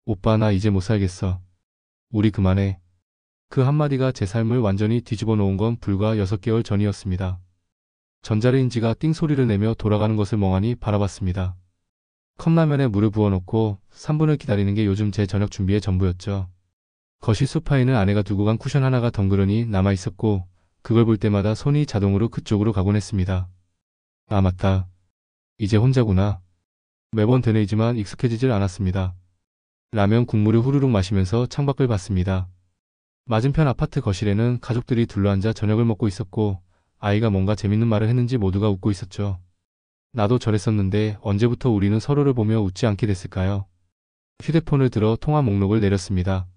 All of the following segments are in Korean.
오빠 나 이제 못 살겠어. 우리 그만해. 그 한마디가 제 삶을 완전히 뒤집어 놓은 건 불과 6개월 전이었습니다. 전자레인지가 띵 소리를 내며 돌아가는 것을 멍하니 바라봤습니다. 컵라면에 물을 부어놓고 3분을 기다리는 게 요즘 제 저녁 준비의 전부였죠. 거실 소파에는 아내가 두고 간 쿠션 하나가 덩그러니 남아있었고 그걸 볼 때마다 손이 자동으로 그쪽으로 가곤 했습니다. 아 맞다. 이제 혼자구나. 매번 되뇌이지만 익숙해지질 않았습니다. 라면 국물을 후루룩 마시면서 창밖을 봤습니다. 맞은편 아파트 거실에는 가족들이 둘러앉아 저녁을 먹고 있었고 아이가 뭔가 재밌는 말을 했는지 모두가 웃고 있었죠. 나도 저랬었는데 언제부터 우리는 서로를 보며 웃지 않게 됐을까요? 휴대폰을 들어 통화 목록을 내렸습니다.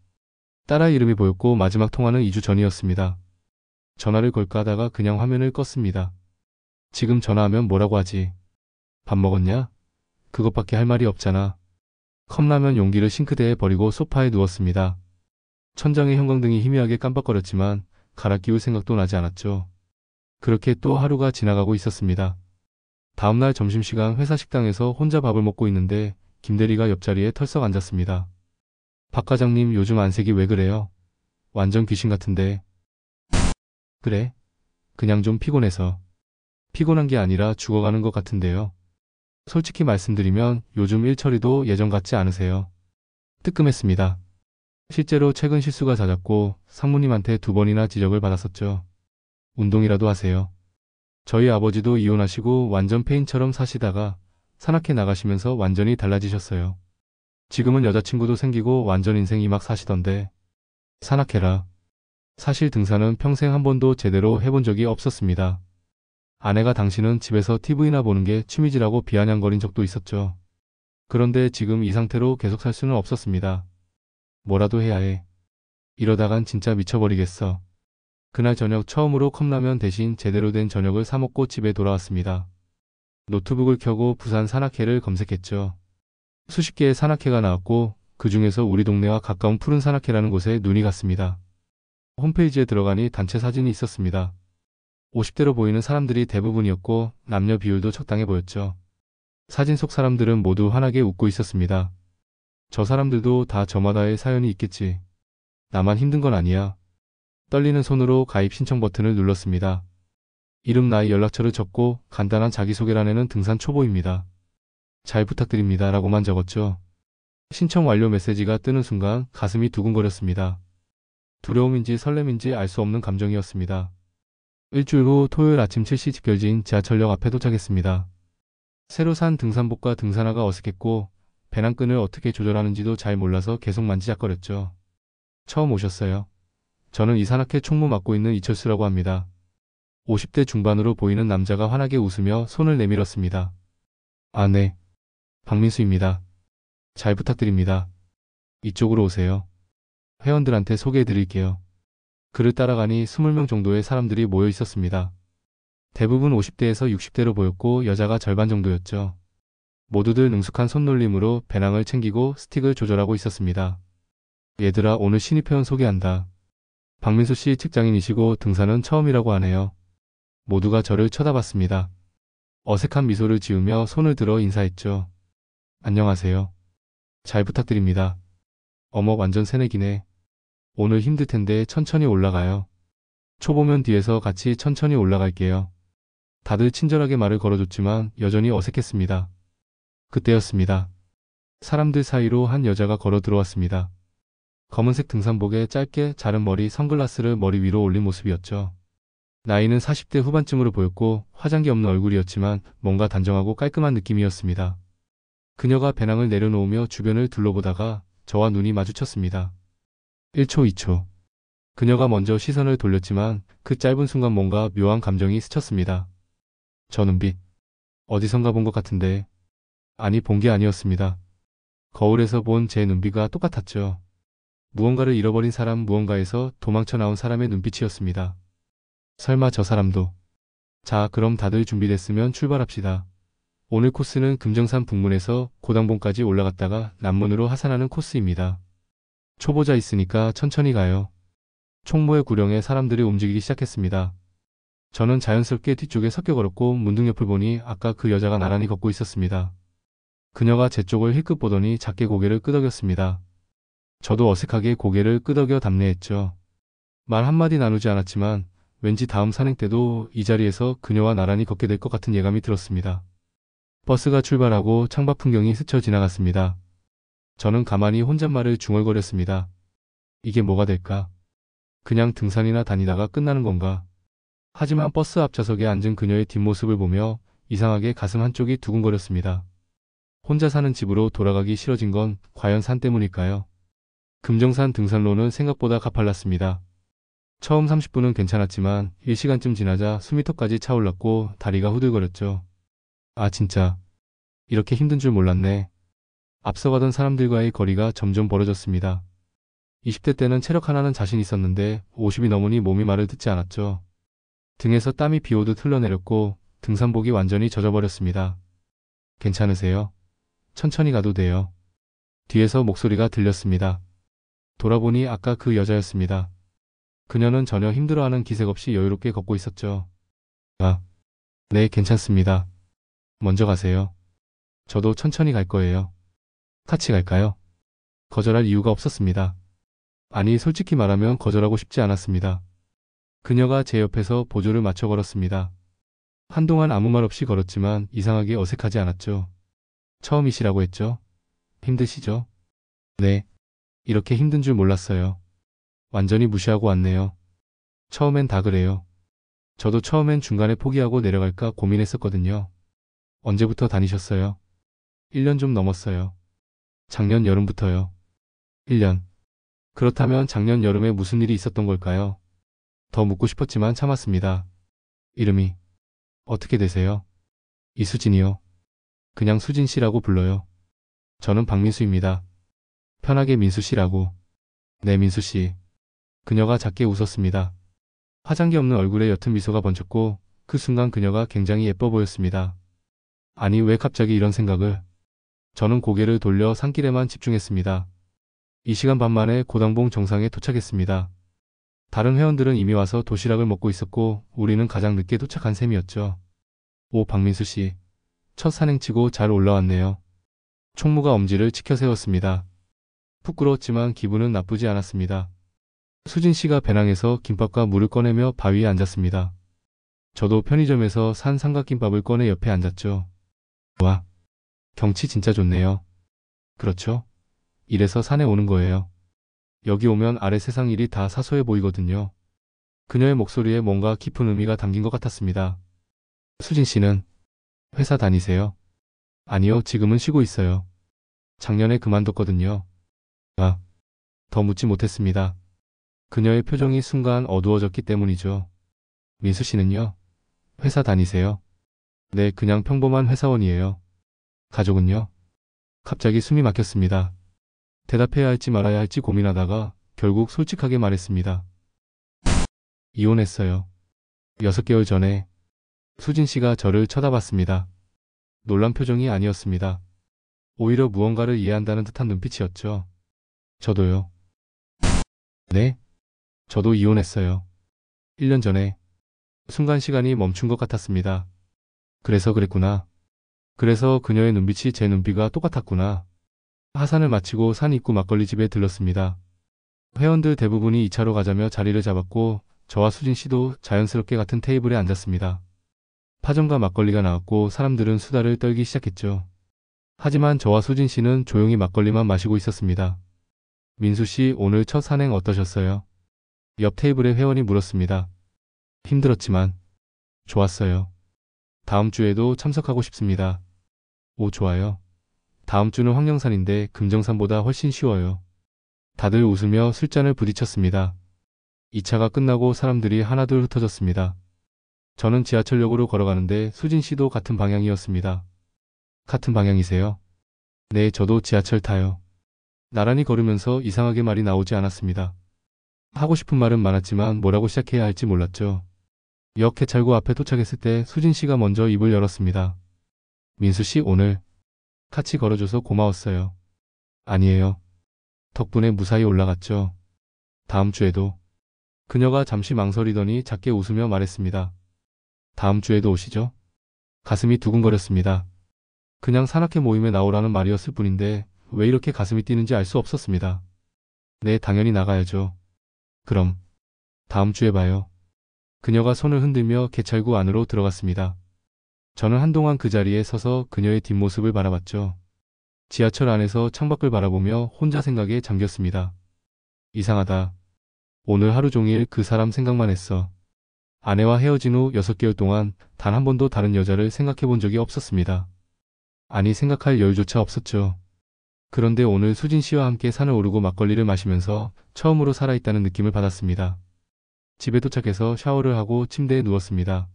딸아 이름이 보였고 마지막 통화는 2주 전이었습니다. 전화를 걸까 하다가 그냥 화면을 껐습니다. 지금 전화하면 뭐라고 하지? 밥 먹었냐? 그것밖에 할 말이 없잖아. 컵라면 용기를 싱크대에 버리고 소파에 누웠습니다. 천장의 형광등이 희미하게 깜빡거렸지만 갈아 끼울 생각도 나지 않았죠. 그렇게 또 하루가 지나가고 있었습니다. 다음날 점심시간 회사 식당에서 혼자 밥을 먹고 있는데 김대리가 옆자리에 털썩 앉았습니다. 박 과장님 요즘 안색이 왜 그래요? 완전 귀신 같은데. 그래? 그냥 좀 피곤해서. 피곤한 게 아니라 죽어가는 것 같은데요. 솔직히 말씀드리면 요즘 일 처리도 예전 같지 않으세요. 뜨끔했습니다. 실제로 최근 실수가 잦았고 상무님한테 2번이나 지적을 받았었죠. 운동이라도 하세요. 저희 아버지도 이혼하시고 완전 폐인처럼 사시다가 산악회 나가시면서 완전히 달라지셨어요. 지금은 여자친구도 생기고 완전 인생 이막 사시던데. 산악회라. 사실 등산은 평생 한 번도 제대로 해본 적이 없었습니다. 아내가 당신은 집에서 TV나 보는 게 취미지라고 비아냥거린 적도 있었죠. 그런데 지금 이 상태로 계속 살 수는 없었습니다. 뭐라도 해야 해. 이러다간 진짜 미쳐버리겠어. 그날 저녁 처음으로 컵라면 대신 제대로 된 저녁을 사 먹고 집에 돌아왔습니다. 노트북을 켜고 부산 산악회를 검색했죠. 수십 개의 산악회가 나왔고 그 중에서 우리 동네와 가까운 푸른 산악회라는 곳에 눈이 갔습니다. 홈페이지에 들어가니 단체 사진이 있었습니다. 50대로 보이는 사람들이 대부분이었고 남녀 비율도 적당해 보였죠. 사진 속 사람들은 모두 환하게 웃고 있었습니다. 저 사람들도 다 저마다의 사연이 있겠지. 나만 힘든 건 아니야. 떨리는 손으로 가입 신청 버튼을 눌렀습니다. 이름, 나이, 연락처를 적고 간단한 자기소개란에는 등산 초보입니다. 잘 부탁드립니다 라고만 적었죠. 신청 완료 메시지가 뜨는 순간 가슴이 두근거렸습니다. 두려움인지 설렘인지 알 수 없는 감정이었습니다. 일주일 후 토요일 아침 7시 집결지인 지하철역 앞에 도착했습니다. 새로 산 등산복과 등산화가 어색했고 배낭끈을 어떻게 조절하는지도 잘 몰라서 계속 만지작거렸죠. 처음 오셨어요. 저는 이 산악회 총무 맡고 있는 이철수라고 합니다. 50대 중반으로 보이는 남자가 환하게 웃으며 손을 내밀었습니다. 아, 네. 박민수입니다. 잘 부탁드립니다. 이쪽으로 오세요. 회원들한테 소개해 드릴게요. 그를 따라가니 20명 정도의 사람들이 모여 있었습니다. 대부분 50대에서 60대로 보였고 여자가 절반 정도였죠. 모두들 능숙한 손놀림으로 배낭을 챙기고 스틱을 조절하고 있었습니다. 얘들아 오늘 신입회원 소개한다. 박민수 씨 직장인이시고 등산은 처음이라고 하네요. 모두가 저를 쳐다봤습니다. 어색한 미소를 지으며 손을 들어 인사했죠. 안녕하세요. 잘 부탁드립니다. 어머 완전 새내기네. 오늘 힘들 텐데 천천히 올라가요. 초보면 뒤에서 같이 천천히 올라갈게요. 다들 친절하게 말을 걸어줬지만 여전히 어색했습니다. 그때였습니다. 사람들 사이로 한 여자가 걸어 들어왔습니다. 검은색 등산복에 짧게 자른 머리, 선글라스를 머리 위로 올린 모습이었죠. 나이는 40대 후반쯤으로 보였고 화장기 없는 얼굴이었지만 뭔가 단정하고 깔끔한 느낌이었습니다. 그녀가 배낭을 내려놓으며 주변을 둘러보다가 저와 눈이 마주쳤습니다. 1초, 2초. 그녀가 먼저 시선을 돌렸지만 그 짧은 순간 뭔가 묘한 감정이 스쳤습니다. 저 눈빛. 어디선가 본 것 같은데. 아니 본 게 아니었습니다. 거울에서 본 제 눈빛과 똑같았죠. 무언가를 잃어버린 사람, 무언가에서 도망쳐 나온 사람의 눈빛이었습니다. 설마 저 사람도. 자, 그럼 다들 준비됐으면 출발합시다. 오늘 코스는 금정산 북문에서 고당봉까지 올라갔다가 남문으로 하산하는 코스입니다. 초보자 있으니까 천천히 가요. 총무의 구령에 사람들이 움직이기 시작했습니다. 저는 자연스럽게 뒤쪽에 섞여 걸었고 문득 옆을 보니 아까 그 여자가 나란히 걷고 있었습니다. 그녀가 제 쪽을 힐끗 보더니 작게 고개를 끄덕였습니다. 저도 어색하게 고개를 끄덕여 답례했죠. 말 한마디 나누지 않았지만 왠지 다음 산행 때도 이 자리에서 그녀와 나란히 걷게 될 것 같은 예감이 들었습니다. 버스가 출발하고 창밖 풍경이 스쳐 지나갔습니다. 저는 가만히 혼잣말을 중얼거렸습니다. 이게 뭐가 될까? 그냥 등산이나 다니다가 끝나는 건가? 하지만 버스 앞좌석에 앉은 그녀의 뒷모습을 보며 이상하게 가슴 한쪽이 두근거렸습니다. 혼자 사는 집으로 돌아가기 싫어진 건 과연 산 때문일까요? 금정산 등산로는 생각보다 가팔랐습니다. 처음 30분은 괜찮았지만 1시간쯤 지나자 숨이 턱까지 차올랐고 다리가 후들거렸죠. 아 진짜 이렇게 힘든 줄 몰랐네. 앞서가던 사람들과의 거리가 점점 벌어졌습니다. 20대 때는 체력 하나는 자신 있었는데 50이 넘으니 몸이 말을 듣지 않았죠. 등에서 땀이 비오듯 흘러내렸고 등산복이 완전히 젖어버렸습니다. 괜찮으세요? 천천히 가도 돼요. 뒤에서 목소리가 들렸습니다. 돌아보니 아까 그 여자였습니다. 그녀는 전혀 힘들어하는 기색 없이 여유롭게 걷고 있었죠. 아, 네, 괜찮습니다. 먼저 가세요. 저도 천천히 갈 거예요. 같이 갈까요? 거절할 이유가 없었습니다. 아니, 솔직히 말하면 거절하고 싶지 않았습니다. 그녀가 제 옆에서 보조를 맞춰 걸었습니다. 한동안 아무 말 없이 걸었지만 이상하게 어색하지 않았죠. 처음이시라고 했죠? 힘드시죠? 네. 이렇게 힘든 줄 몰랐어요. 완전히 무시하고 왔네요. 처음엔 다 그래요. 저도 처음엔 중간에 포기하고 내려갈까 고민했었거든요. 언제부터 다니셨어요? 1년 좀 넘었어요. 작년 여름부터요. 1년. 그렇다면 작년 여름에 무슨 일이 있었던 걸까요? 더 묻고 싶었지만 참았습니다. 이름이 어떻게 되세요? 이수진이요. 그냥 수진 씨라고 불러요. 저는 박민수입니다. 편하게 민수 씨라고. 네, 민수 씨. 그녀가 작게 웃었습니다. 화장기 없는 얼굴에 옅은 미소가 번졌고 그 순간 그녀가 굉장히 예뻐 보였습니다. 아니, 왜 갑자기 이런 생각을? 저는 고개를 돌려 산길에만 집중했습니다. 2시간 반 만에 고당봉 정상에 도착했습니다. 다른 회원들은 이미 와서 도시락을 먹고 있었고 우리는 가장 늦게 도착한 셈이었죠. 오, 박민수 씨. 첫 산행치고 잘 올라왔네요. 총무가 엄지를 치켜 세웠습니다. 부끄러웠지만 기분은 나쁘지 않았습니다. 수진 씨가 배낭에서 김밥과 물을 꺼내며 바위에 앉았습니다. 저도 편의점에서 산 삼각김밥을 꺼내 옆에 앉았죠. 와, 경치 진짜 좋네요. 그렇죠? 이래서 산에 오는 거예요. 여기 오면 아래 세상 일이 다 사소해 보이거든요. 그녀의 목소리에 뭔가 깊은 의미가 담긴 것 같았습니다. 수진 씨는 회사 다니세요? 아니요, 지금은 쉬고 있어요. 작년에 그만뒀거든요. 아, 더 묻지 못했습니다. 그녀의 표정이 순간 어두워졌기 때문이죠. 민수 씨는요? 회사 다니세요? 네, 그냥 평범한 회사원이에요. 가족은요? 갑자기 숨이 막혔습니다. 대답해야 할지 말아야 할지 고민하다가 결국 솔직하게 말했습니다. 이혼했어요. 6개월 전에. 수진 씨가 저를 쳐다봤습니다. 놀란 표정이 아니었습니다. 오히려 무언가를 이해한다는 듯한 눈빛이었죠. 저도요. 네? 저도 이혼했어요. 1년 전에. 순간 시간이 멈춘 것 같았습니다. 그래서 그랬구나. 그래서 그녀의 눈빛이 제 눈빛과 똑같았구나. 하산을 마치고 산 입구 막걸리 집에 들렀습니다. 회원들 대부분이 2차로 가자며 자리를 잡았고 저와 수진 씨도 자연스럽게 같은 테이블에 앉았습니다. 파전과 막걸리가 나왔고 사람들은 수다를 떨기 시작했죠. 하지만 저와 수진 씨는 조용히 막걸리만 마시고 있었습니다. 민수 씨, 오늘 첫 산행 어떠셨어요? 옆 테이블의 회원이 물었습니다. 힘들었지만 좋았어요. 다음 주에도 참석하고 싶습니다. 오, 좋아요. 다음 주는 황령산인데 금정산보다 훨씬 쉬워요. 다들 웃으며 술잔을 부딪혔습니다. 2차가 끝나고 사람들이 하나둘 흩어졌습니다. 저는 지하철역으로 걸어가는데 수진 씨도 같은 방향이었습니다. 같은 방향이세요? 네, 저도 지하철 타요. 나란히 걸으면서 이상하게 말이 나오지 않았습니다. 하고 싶은 말은 많았지만 뭐라고 시작해야 할지 몰랐죠. 역 해찰구 앞에 도착했을 때 수진 씨가 먼저 입을 열었습니다. 민수 씨, 오늘 같이 걸어줘서 고마웠어요. 아니에요. 덕분에 무사히 올라갔죠. 다음 주에도. 그녀가 잠시 망설이더니 작게 웃으며 말했습니다. 다음 주에도 오시죠? 가슴이 두근거렸습니다. 그냥 산악회 모임에 나오라는 말이었을 뿐인데 왜 이렇게 가슴이 뛰는지 알 수 없었습니다. 네, 당연히 나가야죠. 그럼 다음 주에 봐요. 그녀가 손을 흔들며 개찰구 안으로 들어갔습니다. 저는 한동안 그 자리에 서서 그녀의 뒷모습을 바라봤죠. 지하철 안에서 창밖을 바라보며 혼자 생각에 잠겼습니다. 이상하다. 오늘 하루 종일 그 사람 생각만 했어. 아내와 헤어진 후 6개월 동안 단 한 번도 다른 여자를 생각해 본 적이 없었습니다. 아니, 생각할 여유조차 없었죠. 그런데 오늘 수진 씨와 함께 산을 오르고 막걸리를 마시면서 처음으로 살아있다는 느낌을 받았습니다. 집에 도착해서 샤워를 하고 침대에 누웠습니다.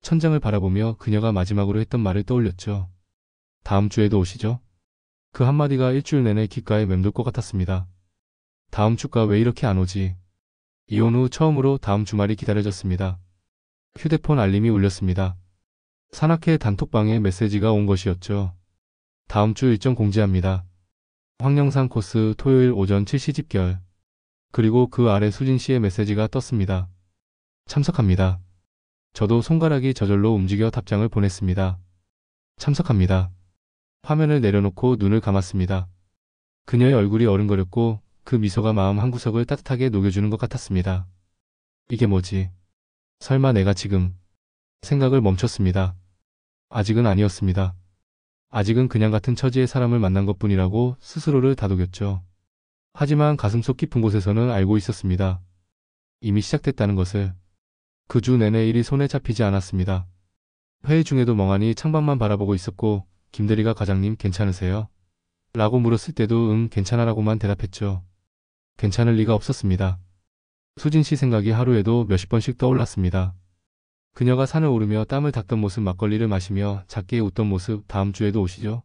천장을 바라보며 그녀가 마지막으로 했던 말을 떠올렸죠. 다음 주에도 오시죠? 그 한마디가 일주일 내내 귓가에 맴돌 것 같았습니다. 다음 주가 왜 이렇게 안 오지? 이혼 후 처음으로 다음 주말이 기다려졌습니다. 휴대폰 알림이 울렸습니다. 산악회 단톡방에 메시지가 온 것이었죠. 다음 주 일정 공지합니다. 황령산 코스 토요일 오전 7시 집결. 그리고 그 아래 수진 씨의 메시지가 떴습니다. 참석합니다. 저도 손가락이 저절로 움직여 답장을 보냈습니다. 참석합니다. 화면을 내려놓고 눈을 감았습니다. 그녀의 얼굴이 어른거렸고 그 미소가 마음 한구석을 따뜻하게 녹여주는 것 같았습니다. 이게 뭐지? 설마 내가 지금 생각을 멈췄습니다. 아직은 아니었습니다. 아직은 그냥 같은 처지의 사람을 만난 것뿐이라고 스스로를 다독였죠. 하지만 가슴속 깊은 곳에서는 알고 있었습니다. 이미 시작됐다는 것을. 그 주 내내 일이 손에 잡히지 않았습니다. 회의 중에도 멍하니 창밖만 바라보고 있었고 김대리가 과장님 괜찮으세요? 라고 물었을 때도 응 괜찮아라고만 대답했죠. 괜찮을 리가 없었습니다. 수진 씨 생각이 하루에도 몇십 번씩 떠올랐습니다. 그녀가 산을 오르며 땀을 닦던 모습, 막걸리를 마시며 작게 웃던 모습, 다음 주에도 오시죠?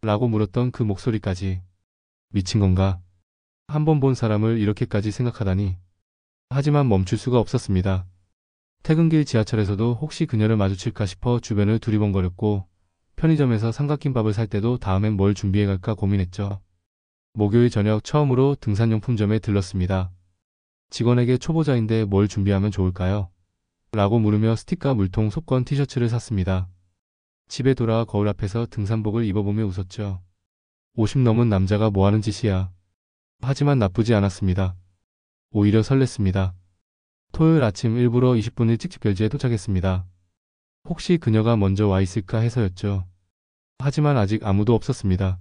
라고 물었던 그 목소리까지. 미친 건가? 한 번 본 사람을 이렇게까지 생각하다니. 하지만 멈출 수가 없었습니다. 퇴근길 지하철에서도 혹시 그녀를 마주칠까 싶어 주변을 두리번거렸고 편의점에서 삼각김밥을 살 때도 다음엔 뭘 준비해갈까 고민했죠. 목요일 저녁 처음으로 등산용품점에 들렀습니다. 직원에게 초보자인데 뭘 준비하면 좋을까요? 라고 물으며 스틱과 물통, 속건, 티셔츠를 샀습니다. 집에 돌아와 거울 앞에서 등산복을 입어보며 웃었죠. 50 넘은 남자가 뭐하는 짓이야. 하지만 나쁘지 않았습니다. 오히려 설렜습니다. 토요일 아침 일부러 20분 일찍 집결지에 도착했습니다. 혹시 그녀가 먼저 와 있을까 해서였죠. 하지만 아직 아무도 없었습니다.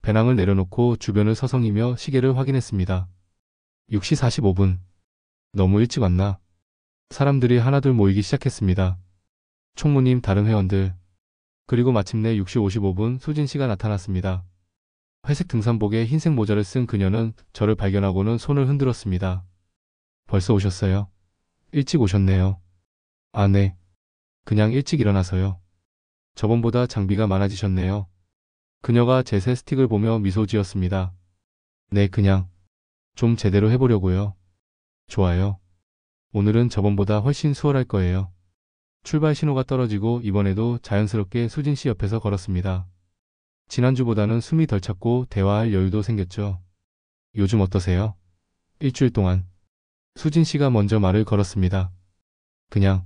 배낭을 내려놓고 주변을 서성이며 시계를 확인했습니다. 6시 45분. 너무 일찍 왔나? 사람들이 하나둘 모이기 시작했습니다. 총무님, 다른 회원들. 그리고 마침내 6시 55분 수진 씨가 나타났습니다. 회색 등산복에 흰색 모자를 쓴 그녀는 저를 발견하고는 손을 흔들었습니다. 벌써 오셨어요? 일찍 오셨네요. 아, 네. 그냥 일찍 일어나서요. 저번보다 장비가 많아지셨네요. 그녀가 제 새 스틱을 보며 미소 지었습니다. 네, 그냥 좀 제대로 해보려고요. 좋아요. 오늘은 저번보다 훨씬 수월할 거예요. 출발 신호가 떨어지고 이번에도 자연스럽게 수진 씨 옆에서 걸었습니다. 지난주보다는 숨이 덜 찼고 대화할 여유도 생겼죠. 요즘 어떠세요? 일주일 동안. 수진 씨가 먼저 말을 걸었습니다. 그냥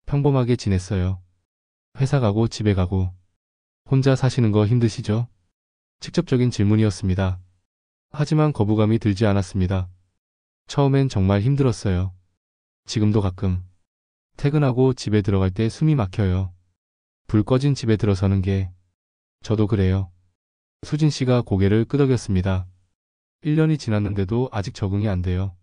평범하게 지냈어요. 회사 가고 집에 가고. 혼자 사시는 거 힘드시죠? 직접적인 질문이었습니다. 하지만 거부감이 들지 않았습니다. 처음엔 정말 힘들었어요. 지금도 가끔. 퇴근하고 집에 들어갈 때 숨이 막혀요. 불 꺼진 집에 들어서는 게. 저도 그래요. 수진 씨가 고개를 끄덕였습니다. 1년이 지났는데도 아직 적응이 안 돼요.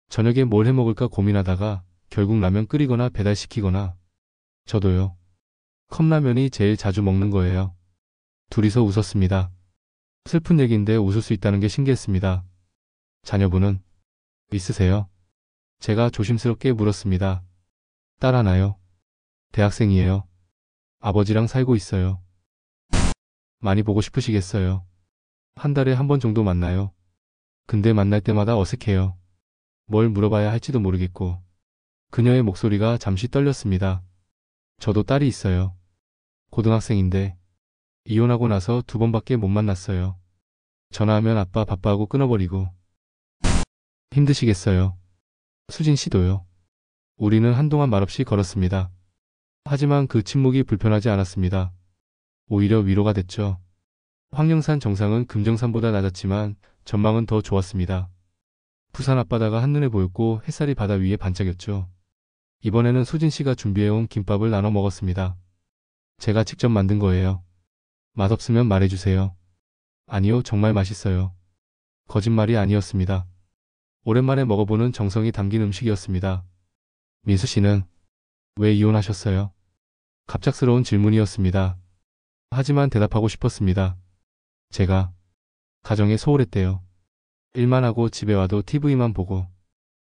저녁에 뭘 해먹을까 고민하다가 결국 라면 끓이거나 배달시키거나. 저도요. 컵라면이 제일 자주 먹는 거예요. 둘이서 웃었습니다. 슬픈 얘기인데 웃을 수 있다는 게 신기했습니다. 자녀분은 있으세요? 제가 조심스럽게 물었습니다. 딸 하나요. 대학생이에요. 아버지랑 살고 있어요. 많이 보고 싶으시겠어요. 한 달에 한 번 정도 만나요. 근데 만날 때마다 어색해요. 뭘 물어봐야 할지도 모르겠고. 그녀의 목소리가 잠시 떨렸습니다. 저도 딸이 있어요. 고등학생인데 이혼하고 나서 2번밖에 못 만났어요. 전화하면 아빠 바빠하고 끊어버리고. 힘드시겠어요. 수진 씨도요. 우리는 한동안 말없이 걸었습니다. 하지만 그 침묵이 불편하지 않았습니다. 오히려 위로가 됐죠. 황령산 정상은 금정산보다 낮았지만 전망은 더 좋았습니다. 부산 앞바다가 한눈에 보였고 햇살이 바다 위에 반짝였죠. 이번에는 수진 씨가 준비해온 김밥을 나눠 먹었습니다. 제가 직접 만든 거예요. 맛없으면 말해주세요. 아니요, 정말 맛있어요. 거짓말이 아니었습니다. 오랜만에 먹어보는 정성이 담긴 음식이었습니다. 민수 씨는 왜 이혼하셨어요? 갑작스러운 질문이었습니다. 하지만 대답하고 싶었습니다. 제가 가정에 소홀했대요. 일만 하고 집에 와도 TV만 보고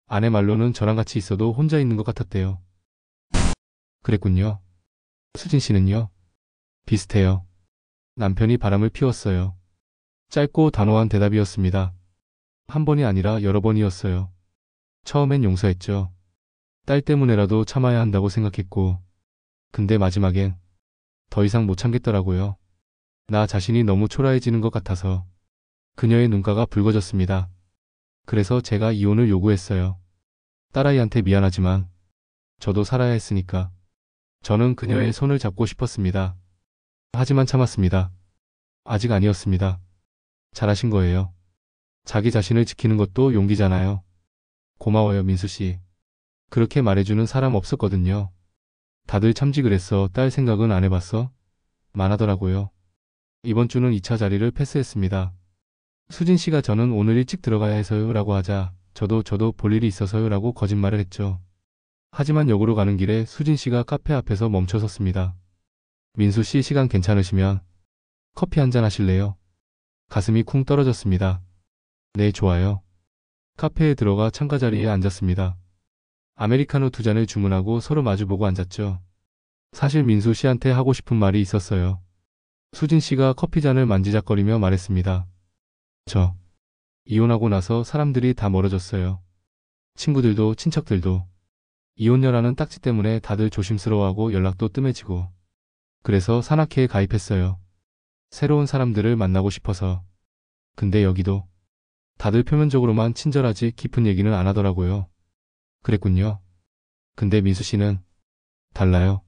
아내 말로는 저랑 같이 있어도 혼자 있는 것 같았대요. 그랬군요. 수진 씨는요? 비슷해요. 남편이 바람을 피웠어요. 짧고 단호한 대답이었습니다. 한 번이 아니라 여러 번이었어요. 처음엔 용서했죠. 딸 때문에라도 참아야 한다고 생각했고, 근데 마지막엔 더 이상 못 참겠더라고요. 나 자신이 너무 초라해지는 것 같아서 그녀의 눈가가 붉어졌습니다. 그래서 제가 이혼을 요구했어요. 딸아이한테 미안하지만 저도 살아야 했으니까. 저는 그녀의 손을 잡고 싶었습니다. 하지만 참았습니다. 아직 아니었습니다. 잘하신 거예요. 자기 자신을 지키는 것도 용기잖아요. 고마워요, 민수 씨. 그렇게 말해주는 사람 없었거든요. 다들 참지 그랬어. 딸 생각은 안 해봤어? 만하더라고요. 이번 주는 2차 자리를 패스했습니다. 수진 씨가 저는 오늘 일찍 들어가야 해서요 라고 하자 저도 볼 일이 있어서요 라고 거짓말을 했죠. 하지만 역으로 가는 길에 수진 씨가 카페 앞에서 멈춰 섰습니다. 민수 씨 시간 괜찮으시면 커피 한잔 하실래요? 가슴이 쿵 떨어졌습니다. 네, 좋아요. 카페에 들어가 창가 자리에 앉았습니다. 아메리카노 2잔을 주문하고 서로 마주보고 앉았죠. 사실 민수 씨한테 하고 싶은 말이 있었어요. 수진 씨가 커피잔을 만지작거리며 말했습니다. 저 이혼하고 나서 사람들이 다 멀어졌어요. 친구들도 친척들도. 이혼녀라는 딱지 때문에 다들 조심스러워하고 연락도 뜸해지고. 그래서 산악회에 가입했어요. 새로운 사람들을 만나고 싶어서. 근데 여기도 다들 표면적으로만 친절하지 깊은 얘기는 안 하더라고요. 그랬군요. 근데 민수 씨는 달라요.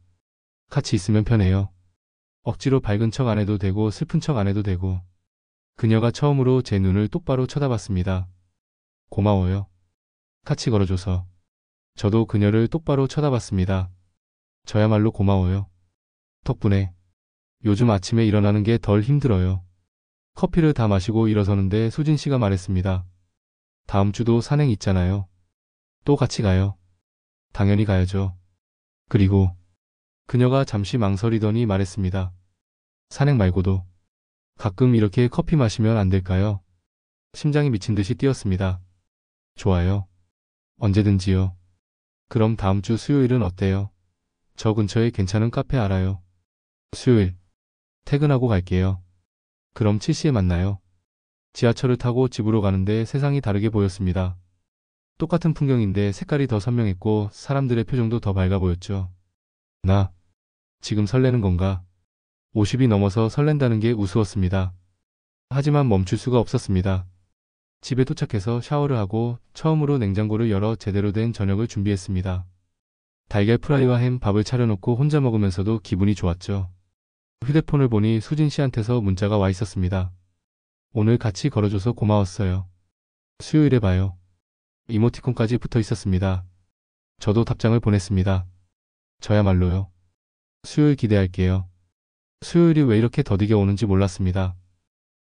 같이 있으면 편해요. 억지로 밝은 척 안 해도 되고 슬픈 척 안 해도 되고. 그녀가 처음으로 제 눈을 똑바로 쳐다봤습니다. 고마워요. 같이 걸어줘서. 저도 그녀를 똑바로 쳐다봤습니다. 저야말로 고마워요. 덕분에 요즘 아침에 일어나는 게 덜 힘들어요. 커피를 다 마시고 일어서는데 수진 씨가 말했습니다. 다음 주도 산행 있잖아요. 또 같이 가요. 당연히 가야죠. 그리고 그녀가 잠시 망설이더니 말했습니다. 산행 말고도 가끔 이렇게 커피 마시면 안 될까요? 심장이 미친 듯이 뛰었습니다. 좋아요. 언제든지요. 그럼 다음 주 수요일은 어때요? 저 근처에 괜찮은 카페 알아요. 수요일. 퇴근하고 갈게요. 그럼 7시에 만나요. 지하철을 타고 집으로 가는데 세상이 다르게 보였습니다. 똑같은 풍경인데 색깔이 더 선명했고 사람들의 표정도 더 밝아 보였죠. 나 지금 설레는 건가? 50이 넘어서 설렌다는 게 우스웠습니다. 하지만 멈출 수가 없었습니다. 집에 도착해서 샤워를 하고 처음으로 냉장고를 열어 제대로 된 저녁을 준비했습니다. 달걀 프라이와 햄 밥을 차려놓고 혼자 먹으면서도 기분이 좋았죠. 휴대폰을 보니 수진 씨한테서 문자가 와 있었습니다. 오늘 같이 걸어줘서 고마웠어요. 수요일에 봐요. 이모티콘까지 붙어 있었습니다. 저도 답장을 보냈습니다. 저야말로요. 수요일 기대할게요. 수요일이 왜 이렇게 더디게 오는지 몰랐습니다.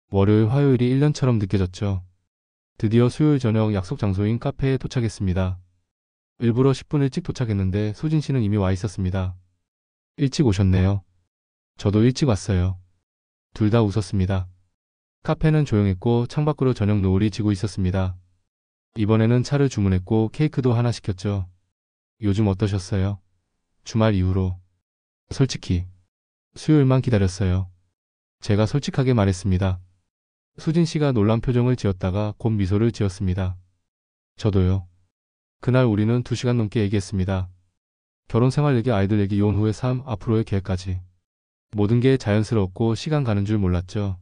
월요일, 화요일이 1년처럼 느껴졌죠. 드디어 수요일 저녁 약속 장소인 카페에 도착했습니다. 일부러 10분 일찍 도착했는데 수진 씨는 이미 와 있었습니다. 일찍 오셨네요. 저도 일찍 왔어요. 둘 다 웃었습니다. 카페는 조용했고 창밖으로 저녁 노을이 지고 있었습니다. 이번에는 차를 주문했고 케이크도 하나 시켰죠. 요즘 어떠셨어요? 주말 이후로. 솔직히 수요일만 기다렸어요. 제가 솔직하게 말했습니다. 수진 씨가 놀란 표정을 지었다가 곧 미소를 지었습니다. 저도요. 그날 우리는 2시간 넘게 얘기했습니다. 결혼 생활 얘기, 아이들 얘기, 이혼 후의 삶, 앞으로의 계획까지. 모든 게 자연스러웠고 시간 가는 줄 몰랐죠.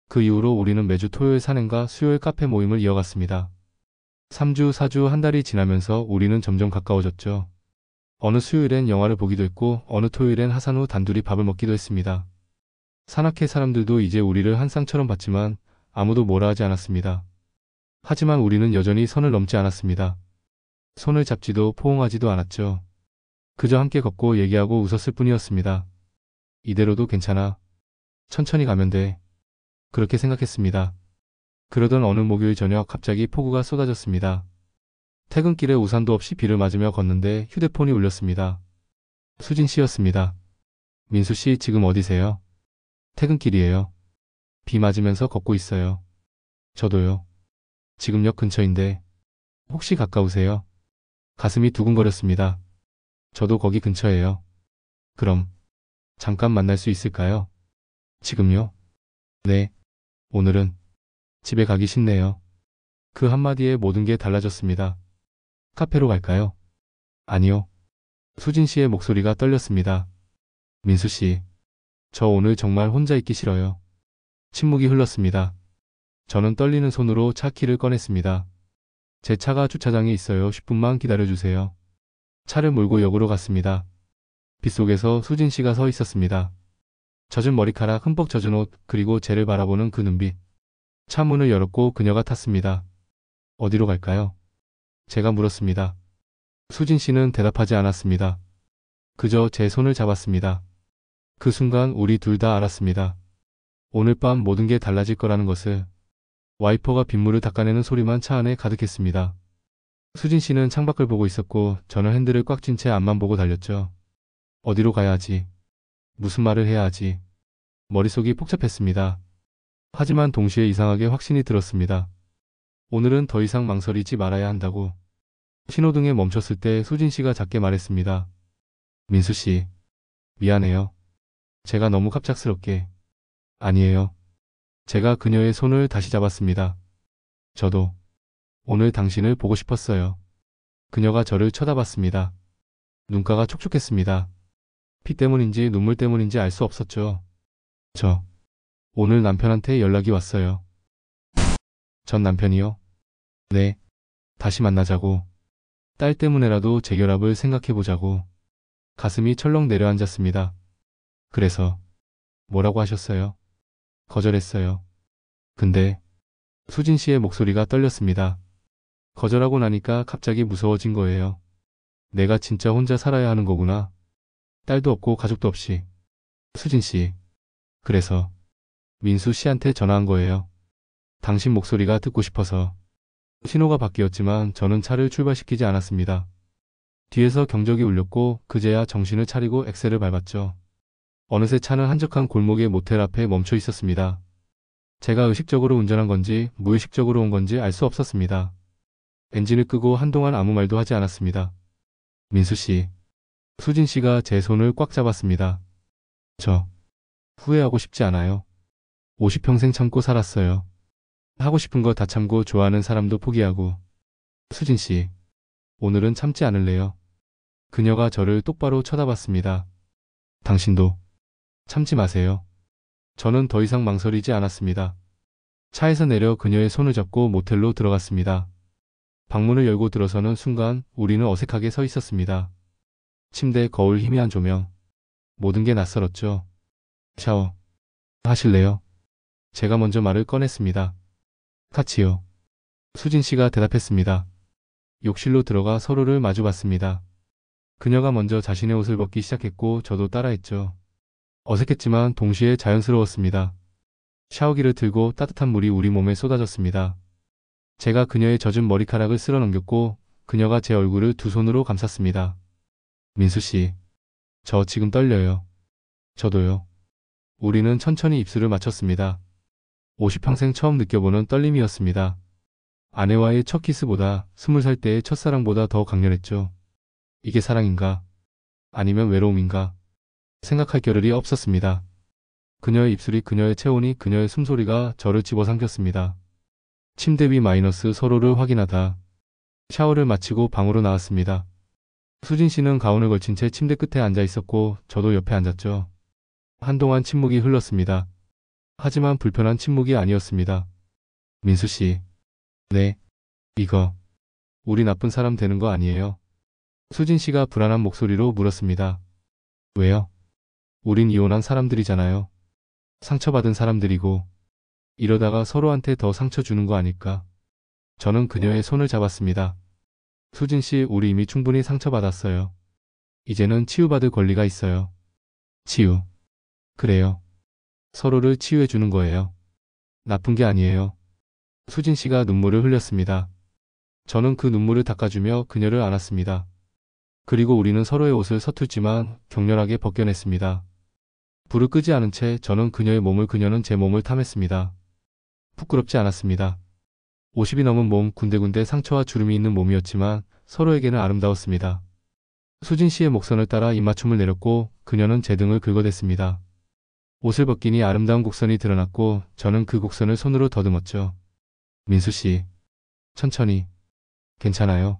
그 이후로 우리는 매주 토요일 산행과 수요일 카페 모임을 이어갔습니다. 3주, 4주, 한 달이 지나면서 우리는 점점 가까워졌죠. 어느 수요일엔 영화를 보기도 했고 어느 토요일엔 하산 후 단둘이 밥을 먹기도 했습니다. 산악회 사람들도 이제 우리를 한 쌍처럼 봤지만 아무도 뭐라 하지 않았습니다. 하지만 우리는 여전히 선을 넘지 않았습니다. 손을 잡지도 포옹하지도 않았죠. 그저 함께 걷고 얘기하고 웃었을 뿐이었습니다. 이대로도 괜찮아. 천천히 가면 돼. 그렇게 생각했습니다. 그러던 어느 목요일 저녁 갑자기 폭우가 쏟아졌습니다. 퇴근길에 우산도 없이 비를 맞으며 걷는데 휴대폰이 울렸습니다. 수진 씨였습니다. 민수 씨 지금 어디세요? 퇴근길이에요. 비 맞으면서 걷고 있어요. 저도요. 지금 역 근처인데 혹시 가까우세요? 가슴이 두근거렸습니다. 저도 거기 근처예요. 그럼 잠깐 만날 수 있을까요? 지금요? 네. 오늘은 집에 가기 싫네요. 그 한마디에 모든 게 달라졌습니다. 카페로 갈까요? 아니요. 수진 씨의 목소리가 떨렸습니다. 민수 씨, 저 오늘 정말 혼자 있기 싫어요. 침묵이 흘렀습니다. 저는 떨리는 손으로 차 키를 꺼냈습니다. 제 차가 주차장에 있어요. 10분만 기다려주세요. 차를 몰고 역으로 갔습니다. 빗속에서 수진 씨가 서 있었습니다. 젖은 머리카락, 흠뻑 젖은 옷, 그리고 쟤를 바라보는 그 눈빛. 차 문을 열었고 그녀가 탔습니다. 어디로 갈까요? 제가 물었습니다. 수진 씨는 대답하지 않았습니다. 그저 제 손을 잡았습니다. 그 순간 우리 둘 다 알았습니다. 오늘 밤 모든 게 달라질 거라는 것을. 와이퍼가 빗물을 닦아내는 소리만 차 안에 가득했습니다. 수진 씨는 창밖을 보고 있었고 저는 핸들을 꽉 쥔 채 앞만 보고 달렸죠. 어디로 가야 하지? 무슨 말을 해야 하지? 머릿속이 복잡했습니다. 하지만 동시에 이상하게 확신이 들었습니다. 오늘은 더 이상 망설이지 말아야 한다고. 신호등에 멈췄을 때 수진 씨가 작게 말했습니다. 민수 씨, 미안해요. 제가 너무 갑작스럽게. 아니에요. 제가 그녀의 손을 다시 잡았습니다. 저도 오늘 당신을 보고 싶었어요. 그녀가 저를 쳐다봤습니다. 눈가가 촉촉했습니다. 피 때문인지 눈물 때문인지 알 수 없었죠. 오늘 남편한테 연락이 왔어요. 전 남편이요? 네. 다시 만나자고. 딸 때문에라도 재결합을 생각해보자고. 가슴이 철렁 내려앉았습니다. 그래서 뭐라고 하셨어요? 거절했어요. 근데 수진 씨의 목소리가 떨렸습니다. 거절하고 나니까 갑자기 무서워진 거예요. 내가 진짜 혼자 살아야 하는 거구나. 딸도 없고 가족도 없이. 수진 씨. 그래서 민수 씨한테 전화한 거예요. 당신 목소리가 듣고 싶어서. 신호가 바뀌었지만 저는 차를 출발시키지 않았습니다. 뒤에서 경적이 울렸고 그제야 정신을 차리고 엑셀을 밟았죠. 어느새 차는 한적한 골목의 모텔 앞에 멈춰 있었습니다. 제가 의식적으로 운전한 건지 무의식적으로 온 건지 알 수 없었습니다. 엔진을 끄고 한동안 아무 말도 하지 않았습니다. 민수 씨. 수진 씨가 제 손을 꽉 잡았습니다. 저 후회하고 싶지 않아요. 50평생 참고 살았어요. 하고 싶은 거 다 참고 좋아하는 사람도 포기하고. 수진 씨. 오늘은 참지 않을래요. 그녀가 저를 똑바로 쳐다봤습니다. 당신도 참지 마세요. 저는 더 이상 망설이지 않았습니다. 차에서 내려 그녀의 손을 잡고 모텔로 들어갔습니다. 방문을 열고 들어서는 순간 우리는 어색하게 서 있었습니다. 침대, 거울, 희미한 조명. 모든 게 낯설었죠. 샤워 하실래요? 제가 먼저 말을 꺼냈습니다. 같이요. 수진 씨가 대답했습니다. 욕실로 들어가 서로를 마주봤습니다. 그녀가 먼저 자신의 옷을 벗기 시작했고 저도 따라했죠. 어색했지만 동시에 자연스러웠습니다. 샤워기를 들고 따뜻한 물이 우리 몸에 쏟아졌습니다. 제가 그녀의 젖은 머리카락을 쓸어 넘겼고 그녀가 제 얼굴을 두 손으로 감쌌습니다. 민수 씨, 저 지금 떨려요. 저도요. 우리는 천천히 입술을 맞췄습니다. 50평생 처음 느껴보는 떨림이었습니다. 아내와의 첫 키스보다 20살 때의 첫사랑보다 더 강렬했죠. 이게 사랑인가? 아니면 외로움인가? 생각할 겨를이 없었습니다. 그녀의 입술이, 그녀의 체온이, 그녀의 숨소리가 저를 집어삼켰습니다. 침대 위 마이너스 서로를 확인하다. 샤워를 마치고 방으로 나왔습니다. 수진 씨는 가운을 걸친 채 침대 끝에 앉아 있었고 저도 옆에 앉았죠. 한동안 침묵이 흘렀습니다. 하지만 불편한 침묵이 아니었습니다. 민수 씨. 네. 이거 우리 나쁜 사람 되는 거 아니에요? 수진 씨가 불안한 목소리로 물었습니다. 왜요? 우린 이혼한 사람들이잖아요. 상처받은 사람들이고 이러다가 서로한테 더 상처 주는 거 아닐까? 저는 그녀의 손을 잡았습니다. 수진 씨, 우리 이미 충분히 상처받았어요. 이제는 치유받을 권리가 있어요. 치유. 그래요. 서로를 치유해 주는 거예요. 나쁜 게 아니에요. 수진 씨가 눈물을 흘렸습니다. 저는 그 눈물을 닦아주며 그녀를 안았습니다. 그리고 우리는 서로의 옷을 서툴지만 격렬하게 벗겨냈습니다. 불을 끄지 않은 채 저는 그녀의 몸을, 그녀는 제 몸을 탐했습니다. 부끄럽지 않았습니다. 50이 넘은 몸, 군데군데 상처와 주름이 있는 몸이었지만 서로에게는 아름다웠습니다. 수진 씨의 목선을 따라 입맞춤을 내렸고 그녀는 제 등을 긁어댔습니다. 옷을 벗기니 아름다운 곡선이 드러났고 저는 그 곡선을 손으로 더듬었죠. 민수 씨, 천천히. 괜찮아요.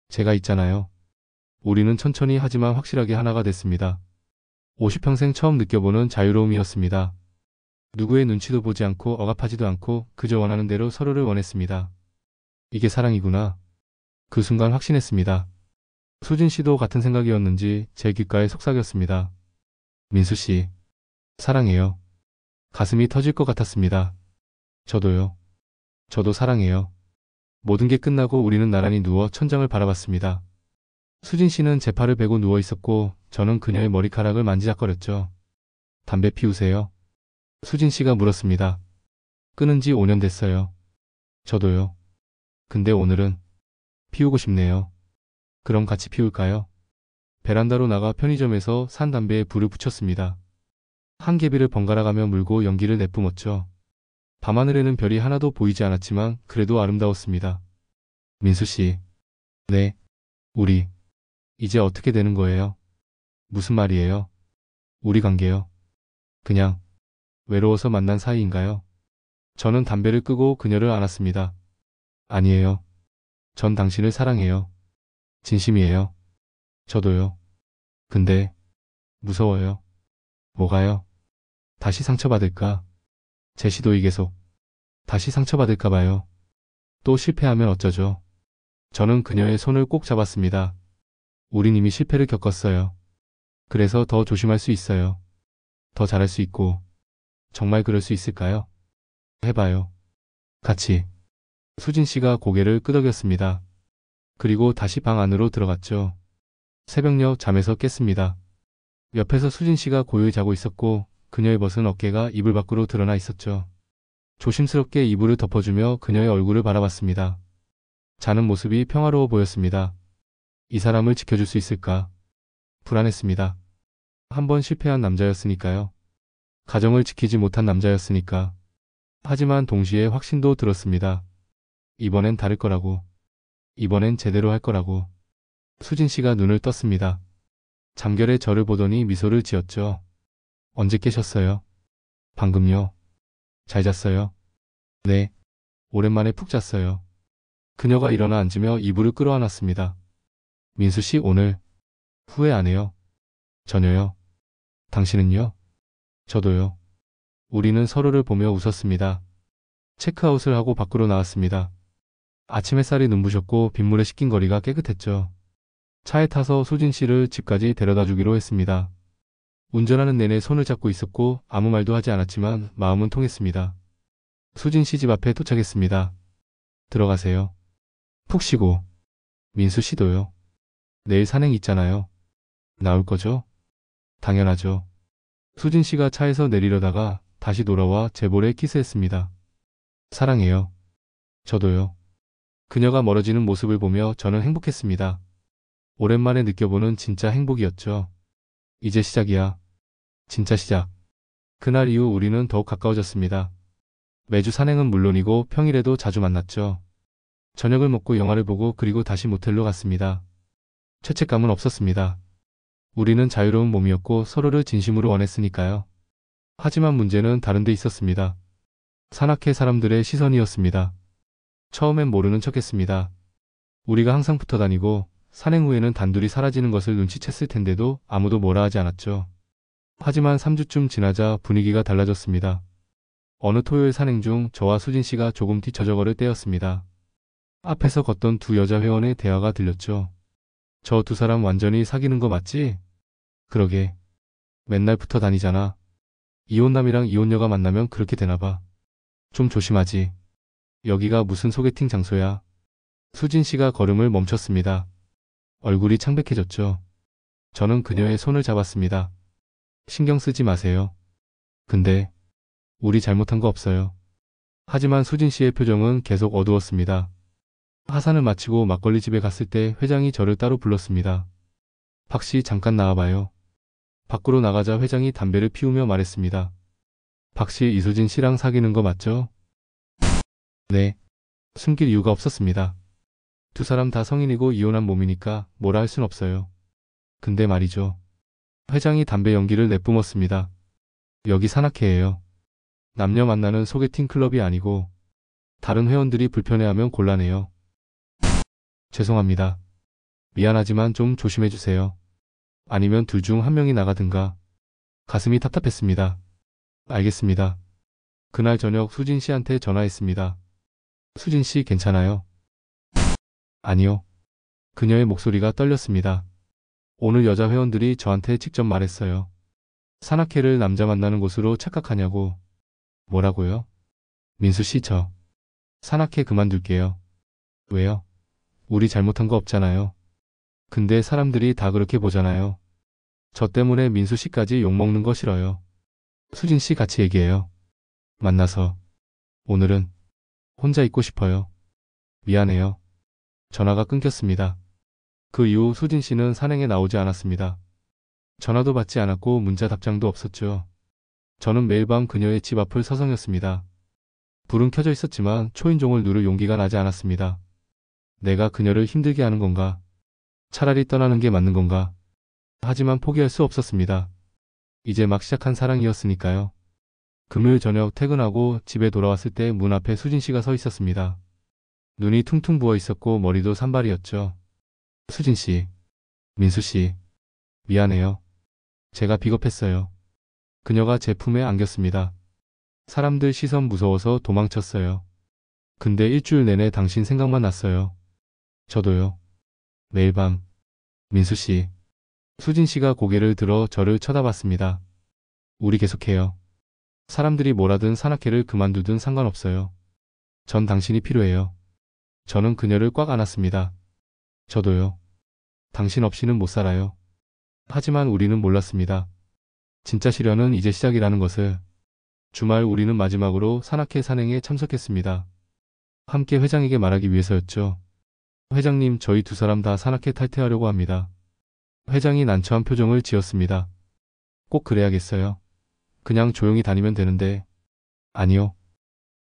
제가 있잖아요. 우리는 천천히 하지만 확실하게 하나가 됐습니다. 50평생 처음 느껴보는 자유로움이었습니다. 누구의 눈치도 보지 않고 억압하지도 않고 그저 원하는 대로 서로를 원했습니다. 이게 사랑이구나. 그 순간 확신했습니다. 수진 씨도 같은 생각이었는지 제 귓가에 속삭였습니다. 민수 씨, 사랑해요. 가슴이 터질 것 같았습니다. 저도요. 저도 사랑해요. 모든 게 끝나고 우리는 나란히 누워 천장을 바라봤습니다. 수진 씨는 제 팔을 베고 누워 있었고 저는 그녀의 머리카락을 만지작거렸죠. 담배 피우세요? 수진 씨가 물었습니다. 끊은 지 5년 됐어요. 저도요. 근데 오늘은 피우고 싶네요. 그럼 같이 피울까요? 베란다로 나가 편의점에서 산 담배에 불을 붙였습니다. 한개비를 번갈아가며 물고 연기를 내뿜었죠. 밤하늘에는 별이 하나도 보이지 않았지만 그래도 아름다웠습니다. 민수 씨. 네. 우리 이제 어떻게 되는 거예요? 무슨 말이에요? 우리 관계요. 그냥 외로워서 만난 사이인가요? 저는 담배를 끄고 그녀를 안았습니다. 아니에요. 전 당신을 사랑해요. 진심이에요. 저도요. 근데 무서워요. 뭐가요? 다시 상처받을까? 제 시도이 계속 다시 상처받을까 봐요. 또 실패하면 어쩌죠? 저는 그녀의 손을 꼭 잡았습니다. 우린 이미 실패를 겪었어요. 그래서 더 조심할 수 있어요. 더 잘할 수 있고. 정말 그럴 수 있을까요? 해봐요. 같이. 수진 씨가 고개를 끄덕였습니다. 그리고 다시 방 안으로 들어갔죠. 새벽녘 잠에서 깼습니다. 옆에서 수진 씨가 고요히 자고 있었고 그녀의 벗은 어깨가 이불 밖으로 드러나 있었죠. 조심스럽게 이불을 덮어주며 그녀의 얼굴을 바라봤습니다. 자는 모습이 평화로워 보였습니다. 이 사람을 지켜줄 수 있을까? 불안했습니다. 한 번 실패한 남자였으니까요. 가정을 지키지 못한 남자였으니까. 하지만 동시에 확신도 들었습니다. 이번엔 다를 거라고. 이번엔 제대로 할 거라고. 수진 씨가 눈을 떴습니다. 잠결에 저를 보더니 미소를 지었죠. 언제 깨셨어요? 방금요. 잘 잤어요? 네. 오랜만에 푹 잤어요. 그녀가 일어나 앉으며 이불을 끌어안았습니다. 민수 씨 오늘 후회 안 해요? 전혀요. 당신은요? 저도요. 우리는 서로를 보며 웃었습니다. 체크아웃을 하고 밖으로 나왔습니다. 아침 햇살이 눈부셨고 빗물에 씻긴 거리가 깨끗했죠. 차에 타서 수진 씨를 집까지 데려다 주기로 했습니다. 운전하는 내내 손을 잡고 있었고 아무 말도 하지 않았지만 마음은 통했습니다. 수진 씨 집 앞에 도착했습니다. 들어가세요. 푹 쉬고. 민수 씨도요. 내일 산행 있잖아요. 나올 거죠? 당연하죠. 수진 씨가 차에서 내리려다가 다시 돌아와 제 볼에 키스했습니다. 사랑해요. 저도요. 그녀가 멀어지는 모습을 보며 저는 행복했습니다. 오랜만에 느껴보는 진짜 행복이었죠. 이제 시작이야. 진짜 시작. 그날 이후 우리는 더욱 가까워졌습니다. 매주 산행은 물론이고 평일에도 자주 만났죠. 저녁을 먹고 영화를 보고 그리고 다시 모텔로 갔습니다. 죄책감은 없었습니다. 우리는 자유로운 몸이었고 서로를 진심으로 원했으니까요. 하지만 문제는 다른 데 있었습니다. 산악회 사람들의 시선이었습니다. 처음엔 모르는 척했습니다. 우리가 항상 붙어 다니고 산행 후에는 단둘이 사라지는 것을 눈치챘을 텐데도 아무도 뭐라 하지 않았죠. 하지만 3주쯤 지나자 분위기가 달라졌습니다. 어느 토요일 산행 중 저와 수진 씨가 조금 뒤처져 걸을 때였습니다. 앞에서 걷던 두 여자 회원의 대화가 들렸죠. 저 두 사람 완전히 사귀는 거 맞지? 그러게. 맨날 붙어 다니잖아. 이혼남이랑 이혼녀가 만나면 그렇게 되나 봐. 좀 조심하지. 여기가 무슨 소개팅 장소야? 수진 씨가 걸음을 멈췄습니다. 얼굴이 창백해졌죠. 저는 그녀의 손을 잡았습니다. 신경 쓰지 마세요. 근데 우리 잘못한 거 없어요. 하지만 수진 씨의 표정은 계속 어두웠습니다. 하산을 마치고 막걸리 집에 갔을 때 회장이 저를 따로 불렀습니다. 박 씨 잠깐 나와봐요. 밖으로 나가자 회장이 담배를 피우며 말했습니다. 박 씨 이수진 씨랑 사귀는 거 맞죠? 네. 숨길 이유가 없었습니다. 두 사람 다 성인이고 이혼한 몸이니까 뭐라 할 순 없어요. 근데 말이죠. 회장이 담배 연기를 내뿜었습니다. 여기 산악회예요. 남녀 만나는 소개팅 클럽이 아니고 다른 회원들이 불편해하면 곤란해요. 죄송합니다. 미안하지만 좀 조심해주세요. 아니면 둘 중 한 명이 나가든가. 가슴이 답답했습니다. 알겠습니다. 그날 저녁 수진 씨한테 전화했습니다. 수진 씨 괜찮아요? 아니요. 그녀의 목소리가 떨렸습니다. 오늘 여자 회원들이 저한테 직접 말했어요. 산악회를 남자 만나는 곳으로 착각하냐고. 뭐라고요? 민수 씨 저 산악회 그만둘게요. 왜요? 우리 잘못한 거 없잖아요. 근데 사람들이 다 그렇게 보잖아요. 저 때문에 민수 씨까지 욕먹는 거 싫어요. 수진 씨 같이 얘기해요. 만나서. 오늘은 혼자 있고 싶어요. 미안해요. 전화가 끊겼습니다. 그 이후 수진 씨는 산행에 나오지 않았습니다. 전화도 받지 않았고 문자 답장도 없었죠. 저는 매일 밤 그녀의 집 앞을 서성였습니다. 불은 켜져 있었지만 초인종을 누를 용기가 나지 않았습니다. 내가 그녀를 힘들게 하는 건가? 차라리 떠나는 게 맞는 건가? 하지만 포기할 수 없었습니다. 이제 막 시작한 사랑이었으니까요. 금요일 저녁 퇴근하고 집에 돌아왔을 때 문 앞에 수진 씨가 서 있었습니다. 눈이 퉁퉁 부어 있었고 머리도 산발이었죠. 수진 씨, 민수 씨, 미안해요. 제가 비겁했어요. 그녀가 제 품에 안겼습니다. 사람들 시선 무서워서 도망쳤어요. 근데 일주일 내내 당신 생각만 났어요. 저도요. 매일 밤. 민수 씨. 수진 씨가 고개를 들어 저를 쳐다봤습니다. 우리 계속해요. 사람들이 뭐라든 산악회를 그만두든 상관없어요. 전 당신이 필요해요. 저는 그녀를 꽉 안았습니다. 저도요. 당신 없이는 못 살아요. 하지만 우리는 몰랐습니다. 진짜 시련은 이제 시작이라는 것을. 주말 우리는 마지막으로 산악회 산행에 참석했습니다. 함께 회장에게 말하기 위해서였죠. 회장님, 저희 두 사람 다 산악회 탈퇴하려고 합니다. 회장이 난처한 표정을 지었습니다. 꼭 그래야겠어요. 그냥 조용히 다니면 되는데. 아니요.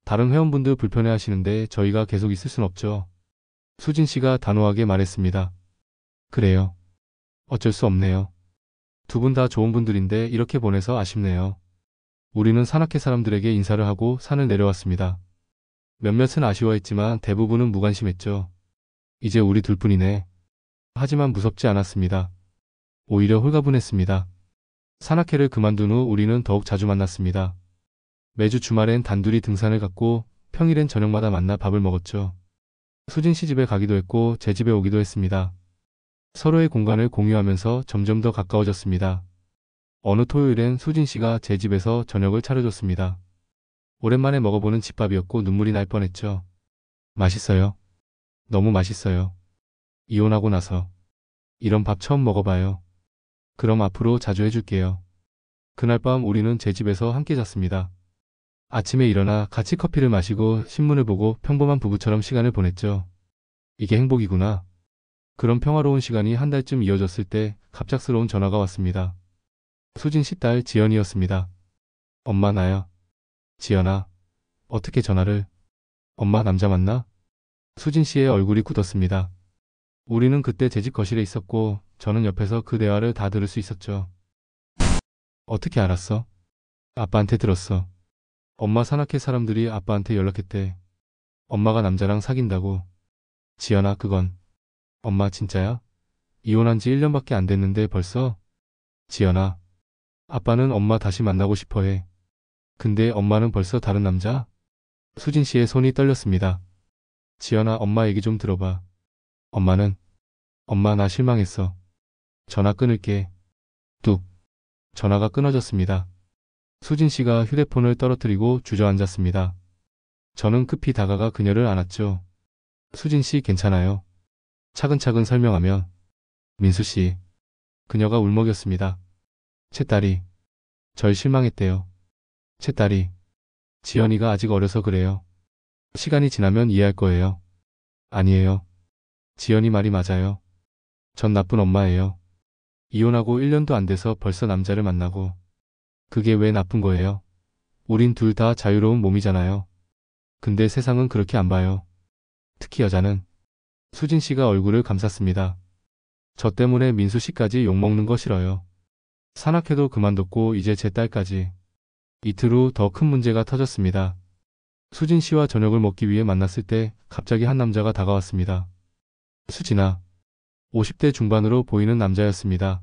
다른 회원분들 불편해 하시는데 저희가 계속 있을 순 없죠. 수진 씨가 단호하게 말했습니다. 그래요. 어쩔 수 없네요. 두 분 다 좋은 분들인데 이렇게 보내서 아쉽네요. 우리는 산악회 사람들에게 인사를 하고 산을 내려왔습니다. 몇몇은 아쉬워했지만 대부분은 무관심했죠. 이제 우리 둘뿐이네. 하지만 무섭지 않았습니다. 오히려 홀가분했습니다. 산악회를 그만둔 후 우리는 더욱 자주 만났습니다. 매주 주말엔 단둘이 등산을 갔고 평일엔 저녁마다 만나 밥을 먹었죠. 수진 씨 집에 가기도 했고 제 집에 오기도 했습니다. 서로의 공간을 공유하면서 점점 더 가까워졌습니다. 어느 토요일엔 수진 씨가 제 집에서 저녁을 차려줬습니다. 오랜만에 먹어보는 집밥이었고 눈물이 날 뻔했죠. 맛있어요. 너무 맛있어요. 이혼하고 나서 이런 밥 처음 먹어봐요. 그럼 앞으로 자주 해줄게요. 그날 밤 우리는 제 집에서 함께 잤습니다. 아침에 일어나 같이 커피를 마시고 신문을 보고 평범한 부부처럼 시간을 보냈죠. 이게 행복이구나. 그런 평화로운 시간이 한 달쯤 이어졌을 때 갑작스러운 전화가 왔습니다. 수진 씨 딸 지연이었습니다. 엄마 나야. 지연아. 어떻게 전화를? 엄마 남자 만나? 수진 씨의 얼굴이 굳었습니다. 우리는 그때 제 집 거실에 있었고 저는 옆에서 그 대화를 다 들을 수 있었죠. 어떻게 알았어? 아빠한테 들었어. 엄마 산악회 사람들이 아빠한테 연락했대. 엄마가 남자랑 사귄다고. 지연아 그건. 엄마 진짜야? 이혼한 지 1년밖에 안 됐는데 벌써? 지연아. 아빠는 엄마 다시 만나고 싶어 해. 근데 엄마는 벌써 다른 남자? 수진 씨의 손이 떨렸습니다. 지연아 엄마 얘기 좀 들어봐. 엄마는? 엄마 나 실망했어. 전화 끊을게. 뚝. 전화가 끊어졌습니다. 수진 씨가 휴대폰을 떨어뜨리고 주저앉았습니다. 저는 급히 다가가 그녀를 안았죠. 수진 씨 괜찮아요. 차근차근 설명하면 민수 씨, 그녀가 울먹였습니다. 채딸이 절 실망했대요. 채딸이 지연이가 아직 어려서 그래요. 시간이 지나면 이해할 거예요. 아니에요. 지연이 말이 맞아요. 전 나쁜 엄마예요. 이혼하고 1년도 안 돼서 벌써 남자를 만나고. 그게 왜 나쁜 거예요? 우린 둘 다 자유로운 몸이잖아요. 근데 세상은 그렇게 안 봐요. 특히 여자는. 수진 씨가 얼굴을 감쌌습니다. 저 때문에 민수 씨까지 욕먹는 거 싫어요. 산악회도 그만뒀고 이제 제 딸까지. 이틀 후 더 큰 문제가 터졌습니다. 수진 씨와 저녁을 먹기 위해 만났을 때 갑자기 한 남자가 다가왔습니다. 수진아. 50대 중반으로 보이는 남자였습니다.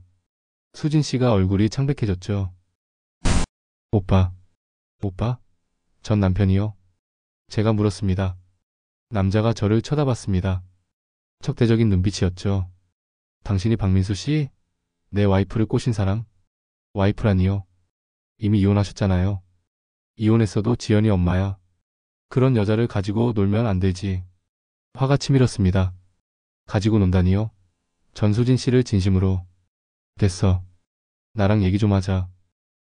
수진 씨가 얼굴이 창백해졌죠. 오빠. 오빠? 전 남편이요. 제가 물었습니다. 남자가 저를 쳐다봤습니다. 적대적인 눈빛이었죠. 당신이 박민수 씨? 내 와이프를 꼬신 사람? 와이프라니요. 이미 이혼하셨잖아요. 이혼했어도 지연이 엄마야. 그런 여자를 가지고 놀면 안 되지. 화가 치밀었습니다. 가지고 논다니요? 전수진 씨를 진심으로. 됐어. 나랑 얘기 좀 하자.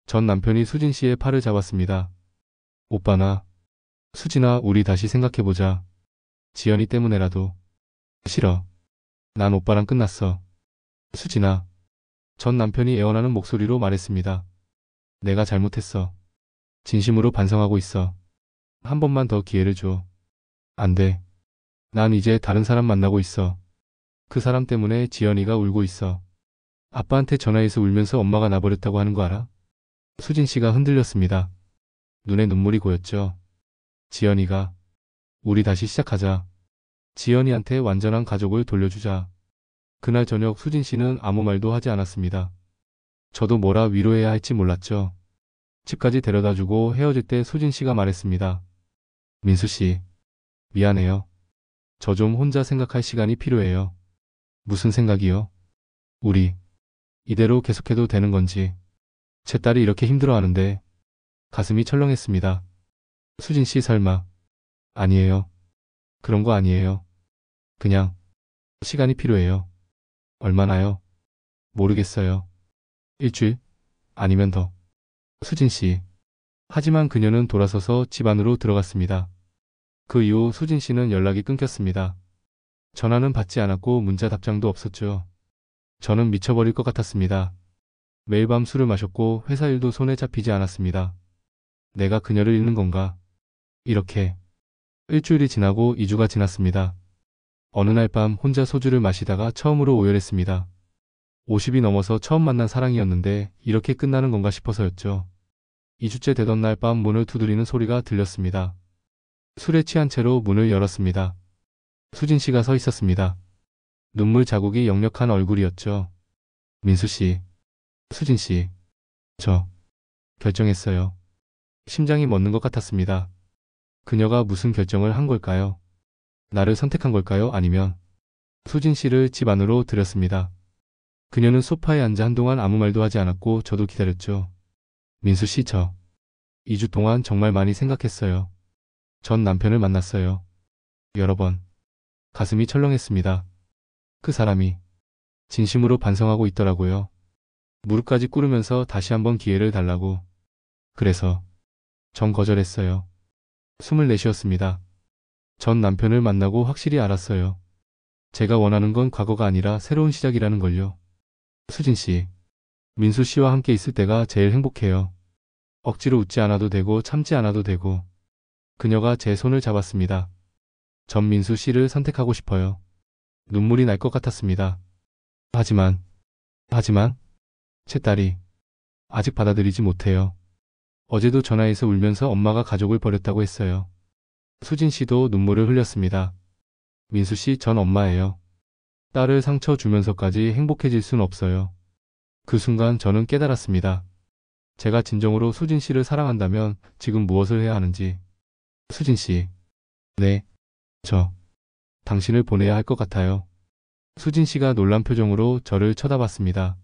전 남편이 수진 씨의 팔을 잡았습니다. 오빠나. 수진아, 우리 다시 생각해보자. 지연이 때문에라도. 싫어. 난 오빠랑 끝났어. 수진아. 전 남편이 애원하는 목소리로 말했습니다. 내가 잘못했어. 진심으로 반성하고 있어. 한 번만 더 기회를 줘. 안 돼. 난 이제 다른 사람 만나고 있어. 그 사람 때문에 지연이가 울고 있어. 아빠한테 전화해서 울면서 엄마가 나버렸다고 하는 거 알아? 수진 씨가 흔들렸습니다. 눈에 눈물이 고였죠. 지연이가. 우리 다시 시작하자. 지연이한테 완전한 가족을 돌려주자. 그날 저녁 수진 씨는 아무 말도 하지 않았습니다. 저도 뭐라 위로해야 할지 몰랐죠. 집까지 데려다주고 헤어질 때 수진 씨가 말했습니다. 민수 씨. 미안해요. 저 좀 혼자 생각할 시간이 필요해요. 무슨 생각이요? 우리 이대로 계속해도 되는 건지. 제 딸이 이렇게 힘들어하는데. 가슴이 철렁했습니다. 수진 씨 설마. 아니에요. 그런 거 아니에요. 그냥 시간이 필요해요. 얼마나요? 모르겠어요. 일주일? 아니면 더. 수진 씨. 하지만 그녀는 돌아서서 집 안으로 들어갔습니다. 그 이후 수진 씨는 연락이 끊겼습니다. 전화는 받지 않았고 문자 답장도 없었죠. 저는 미쳐버릴 것 같았습니다. 매일 밤 술을 마셨고 회사 일도 손에 잡히지 않았습니다. 내가 그녀를 잃는 건가? 이렇게. 일주일이 지나고 2주가 지났습니다. 어느 날 밤 혼자 소주를 마시다가 처음으로 오열했습니다. 50이 넘어서 처음 만난 사랑이었는데 이렇게 끝나는 건가 싶어서였죠. 2주째 되던 날 밤 문을 두드리는 소리가 들렸습니다. 술에 취한 채로 문을 열었습니다. 수진 씨가 서 있었습니다. 눈물 자국이 역력한 얼굴이었죠. 민수 씨. 수진 씨. 저 결정했어요. 심장이 멎는 것 같았습니다. 그녀가 무슨 결정을 한 걸까요? 나를 선택한 걸까요? 아니면. 수진 씨를 집 안으로 들였습니다. 그녀는 소파에 앉아 한동안 아무 말도 하지 않았고 저도 기다렸죠. 민수 씨, 저 2주 동안 정말 많이 생각했어요. 전 남편을 만났어요. 여러 번. 가슴이 철렁했습니다. 그 사람이 진심으로 반성하고 있더라고요. 무릎까지 꿇으면서 다시 한번 기회를 달라고. 그래서 전 거절했어요. 숨을 내쉬었습니다. 전 남편을 만나고 확실히 알았어요. 제가 원하는 건 과거가 아니라 새로운 시작이라는 걸요. 수진 씨. 민수 씨와 함께 있을 때가 제일 행복해요. 억지로 웃지 않아도 되고 참지 않아도 되고. 그녀가 제 손을 잡았습니다. 전 민수 씨를 선택하고 싶어요. 눈물이 날 것 같았습니다. 하지만 제 딸이 아직 받아들이지 못해요. 어제도 전화해서 울면서 엄마가 가족을 버렸다고 했어요. 수진 씨도 눈물을 흘렸습니다. 민수 씨, 전 엄마예요. 딸을 상처 주면서까지 행복해질 순 없어요. 그 순간 저는 깨달았습니다. 제가 진정으로 수진 씨를 사랑한다면 지금 무엇을 해야 하는지. 수진 씨. 네. 저 당신을 보내야 할 것 같아요. 수진 씨가 놀란 표정으로 저를 쳐다봤습니다.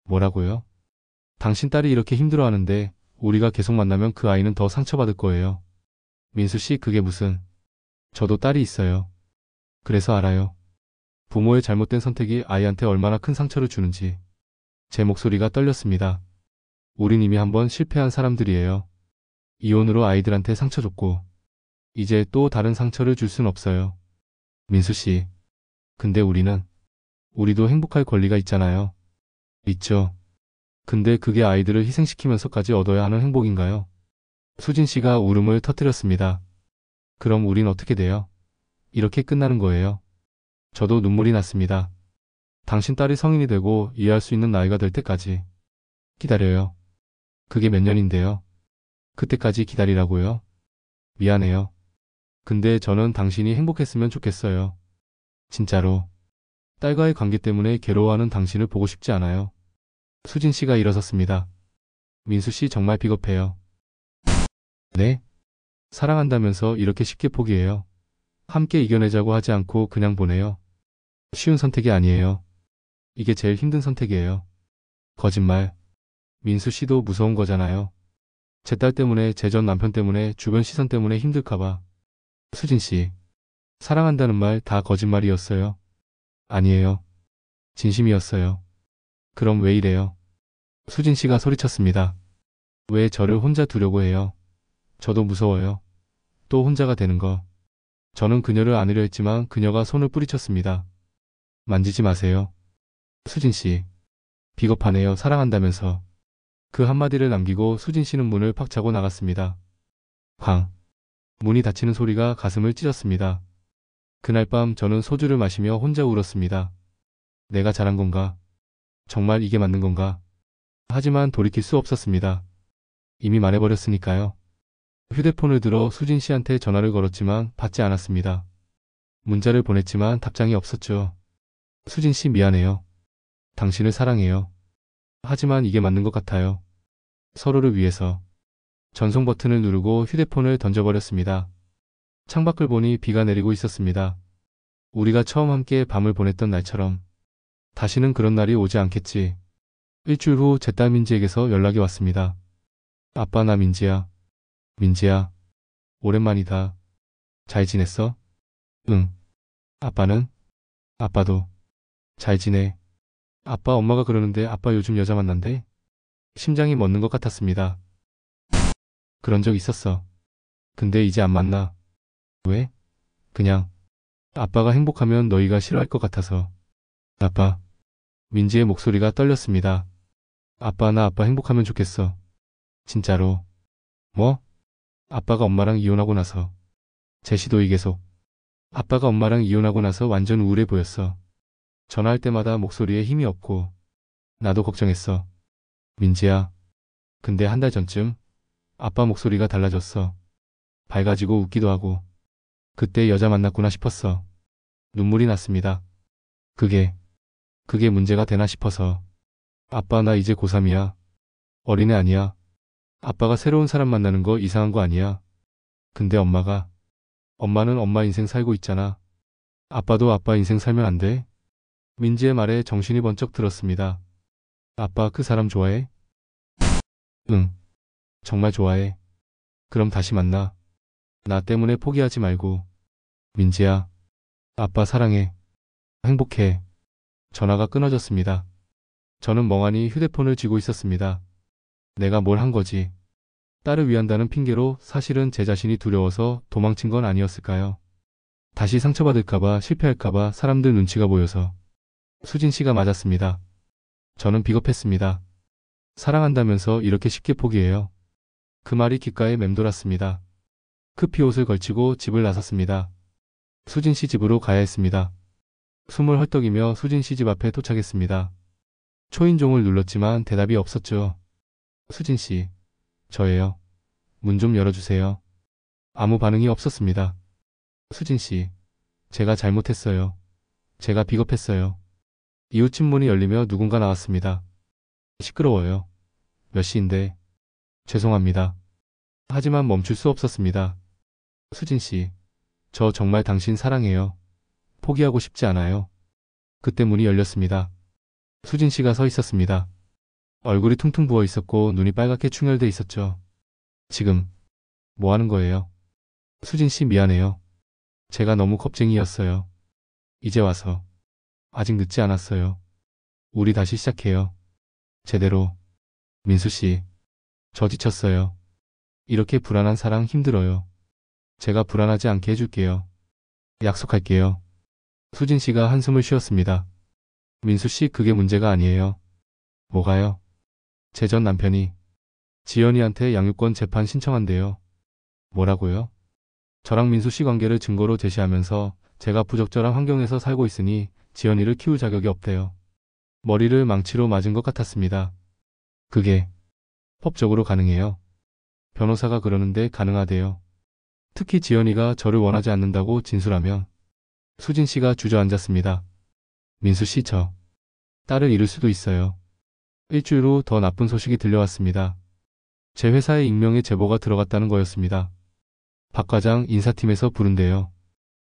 뭐라고요? 당신 딸이 이렇게 힘들어하는데 우리가 계속 만나면 그 아이는 더 상처받을 거예요. 민수 씨, 그게 무슨. 저도 딸이 있어요. 그래서 알아요. 부모의 잘못된 선택이 아이한테 얼마나 큰 상처를 주는지. 제 목소리가 떨렸습니다. 우린 이미 한번 실패한 사람들이에요. 이혼으로 아이들한테 상처 줬고, 이제 또 다른 상처를 줄 순 없어요. 민수 씨, 근데 우리도 행복할 권리가 있잖아요. 있죠. 근데 그게 아이들을 희생시키면서까지 얻어야 하는 행복인가요? 수진 씨가 울음을 터뜨렸습니다. 그럼 우린 어떻게 돼요? 이렇게 끝나는 거예요. 저도 눈물이 났습니다. 당신 딸이 성인이 되고 이해할 수 있는 나이가 될 때까지 기다려요. 그게 몇 년인데요. 그때까지 기다리라고요? 미안해요. 근데 저는 당신이 행복했으면 좋겠어요. 진짜로. 딸과의 관계 때문에 괴로워하는 당신을 보고 싶지 않아요. 수진 씨가 일어섰습니다. 민수 씨 정말 비겁해요. 네? 사랑한다면서 이렇게 쉽게 포기해요. 함께 이겨내자고 하지 않고 그냥 보내요. 쉬운 선택이 아니에요. 이게 제일 힘든 선택이에요. 거짓말. 민수 씨도 무서운 거잖아요. 제 딸 때문에, 제 전 남편 때문에, 주변 시선 때문에 힘들까봐. 수진 씨, 사랑한다는 말 다 거짓말이었어요. 아니에요. 진심이었어요. 그럼 왜 이래요? 수진 씨가 소리쳤습니다. 왜 저를 혼자 두려고 해요? 저도 무서워요. 또 혼자가 되는 거. 저는 그녀를 안으려 했지만 그녀가 손을 뿌리쳤습니다. 만지지 마세요. 수진 씨, 비겁하네요. 사랑한다면서. 그 한마디를 남기고 수진 씨는 문을 팍 차고 나갔습니다. 쾅. 문이 닫히는 소리가 가슴을 찢었습니다. 그날 밤 저는 소주를 마시며 혼자 울었습니다. 내가 잘한 건가? 정말 이게 맞는 건가? 하지만 돌이킬 수 없었습니다. 이미 말해버렸으니까요. 휴대폰을 들어 수진 씨한테 전화를 걸었지만 받지 않았습니다. 문자를 보냈지만 답장이 없었죠. 수진 씨, 미안해요. 당신을 사랑해요. 하지만 이게 맞는 것 같아요. 서로를 위해서. 전송 버튼을 누르고 휴대폰을 던져버렸습니다. 창밖을 보니 비가 내리고 있었습니다. 우리가 처음 함께 밤을 보냈던 날처럼. 다시는 그런 날이 오지 않겠지. 일주일 후 제 딸 민지에게서 연락이 왔습니다. 아빠, 나 민지야. 민지야. 오랜만이다. 잘 지냈어? 응. 아빠는? 아빠도. 잘 지내. 아빠, 엄마가 그러는데 아빠 요즘 여자 만난대? 심장이 멎는 것 같았습니다. 그런 적 있었어. 근데 이제 안 만나. 왜? 그냥. 아빠가 행복하면 너희가 싫어할 것 같아서. 아빠. 민지의 목소리가 떨렸습니다. 아빠, 나 아빠 행복하면 좋겠어. 진짜로. 뭐? 아빠가 엄마랑 이혼하고 나서. 제시도이 계속. 아빠가 엄마랑 이혼하고 나서 완전 우울해 보였어. 전화할 때마다 목소리에 힘이 없고. 나도 걱정했어. 민지야. 근데 한 달 전쯤 아빠 목소리가 달라졌어. 밝아지고 웃기도 하고. 그때 여자 만났구나 싶었어. 눈물이 났습니다. 그게 문제가 되나 싶어서. 아빠, 나 이제 고3이야. 어린애 아니야. 아빠가 새로운 사람 만나는 거 이상한 거 아니야. 근데 엄마는 엄마 인생 살고 있잖아. 아빠도 아빠 인생 살면 안 돼? 민지의 말에 정신이 번쩍 들었습니다. 아빠 그 사람 좋아해? 응. 정말 좋아해. 그럼 다시 만나. 나 때문에 포기하지 말고. 민지야. 아빠 사랑해. 행복해. 전화가 끊어졌습니다. 저는 멍하니 휴대폰을 쥐고 있었습니다. 내가 뭘 한 거지? 딸을 위한다는 핑계로 사실은 제 자신이 두려워서 도망친 건 아니었을까요? 다시 상처받을까봐, 실패할까봐 사람들 눈치가 보여서. 수진 씨가 맞았습니다. 저는 비겁했습니다. 사랑한다면서 이렇게 쉽게 포기해요. 그 말이 귓가에 맴돌았습니다. 급히 옷을 걸치고 집을 나섰습니다. 수진 씨 집으로 가야 했습니다. 숨을 헐떡이며 수진 씨 집 앞에 도착했습니다. 초인종을 눌렀지만 대답이 없었죠. 수진 씨, 저예요. 문 좀 열어주세요. 아무 반응이 없었습니다. 수진 씨, 제가 잘못했어요. 제가 비겁했어요. 이웃집 문이 열리며 누군가 나왔습니다. 시끄러워요. 몇 시인데. 죄송합니다. 하지만 멈출 수 없었습니다. 수진 씨, 저 정말 당신 사랑해요. 포기하고 싶지 않아요. 그때 문이 열렸습니다. 수진 씨가 서 있었습니다. 얼굴이 퉁퉁 부어 있었고 눈이 빨갛게 충혈돼 있었죠. 지금 뭐 하는 거예요? 수진 씨 미안해요. 제가 너무 겁쟁이였어요. 이제 와서. 아직 늦지 않았어요. 우리 다시 시작해요. 제대로. 민수 씨, 저 지쳤어요. 이렇게 불안한 사랑 힘들어요. 제가 불안하지 않게 해줄게요. 약속할게요. 수진 씨가 한숨을 쉬었습니다. 민수 씨, 그게 문제가 아니에요. 뭐가요? 제 전 남편이 지연이한테 양육권 재판 신청한대요. 뭐라고요? 저랑 민수 씨 관계를 증거로 제시하면서 제가 부적절한 환경에서 살고 있으니 지연이를 키울 자격이 없대요. 머리를 망치로 맞은 것 같았습니다. 그게 법적으로 가능해요. 변호사가 그러는데 가능하대요. 특히 지연이가 저를 원하지 않는다고 진술하면. 수진 씨가 주저앉았습니다. 민수 씨, 저 딸을 잃을 수도 있어요. 일주일 후 더 나쁜 소식이 들려왔습니다. 제 회사에 익명의 제보가 들어갔다는 거였습니다. 박 과장 인사팀에서 부른대요.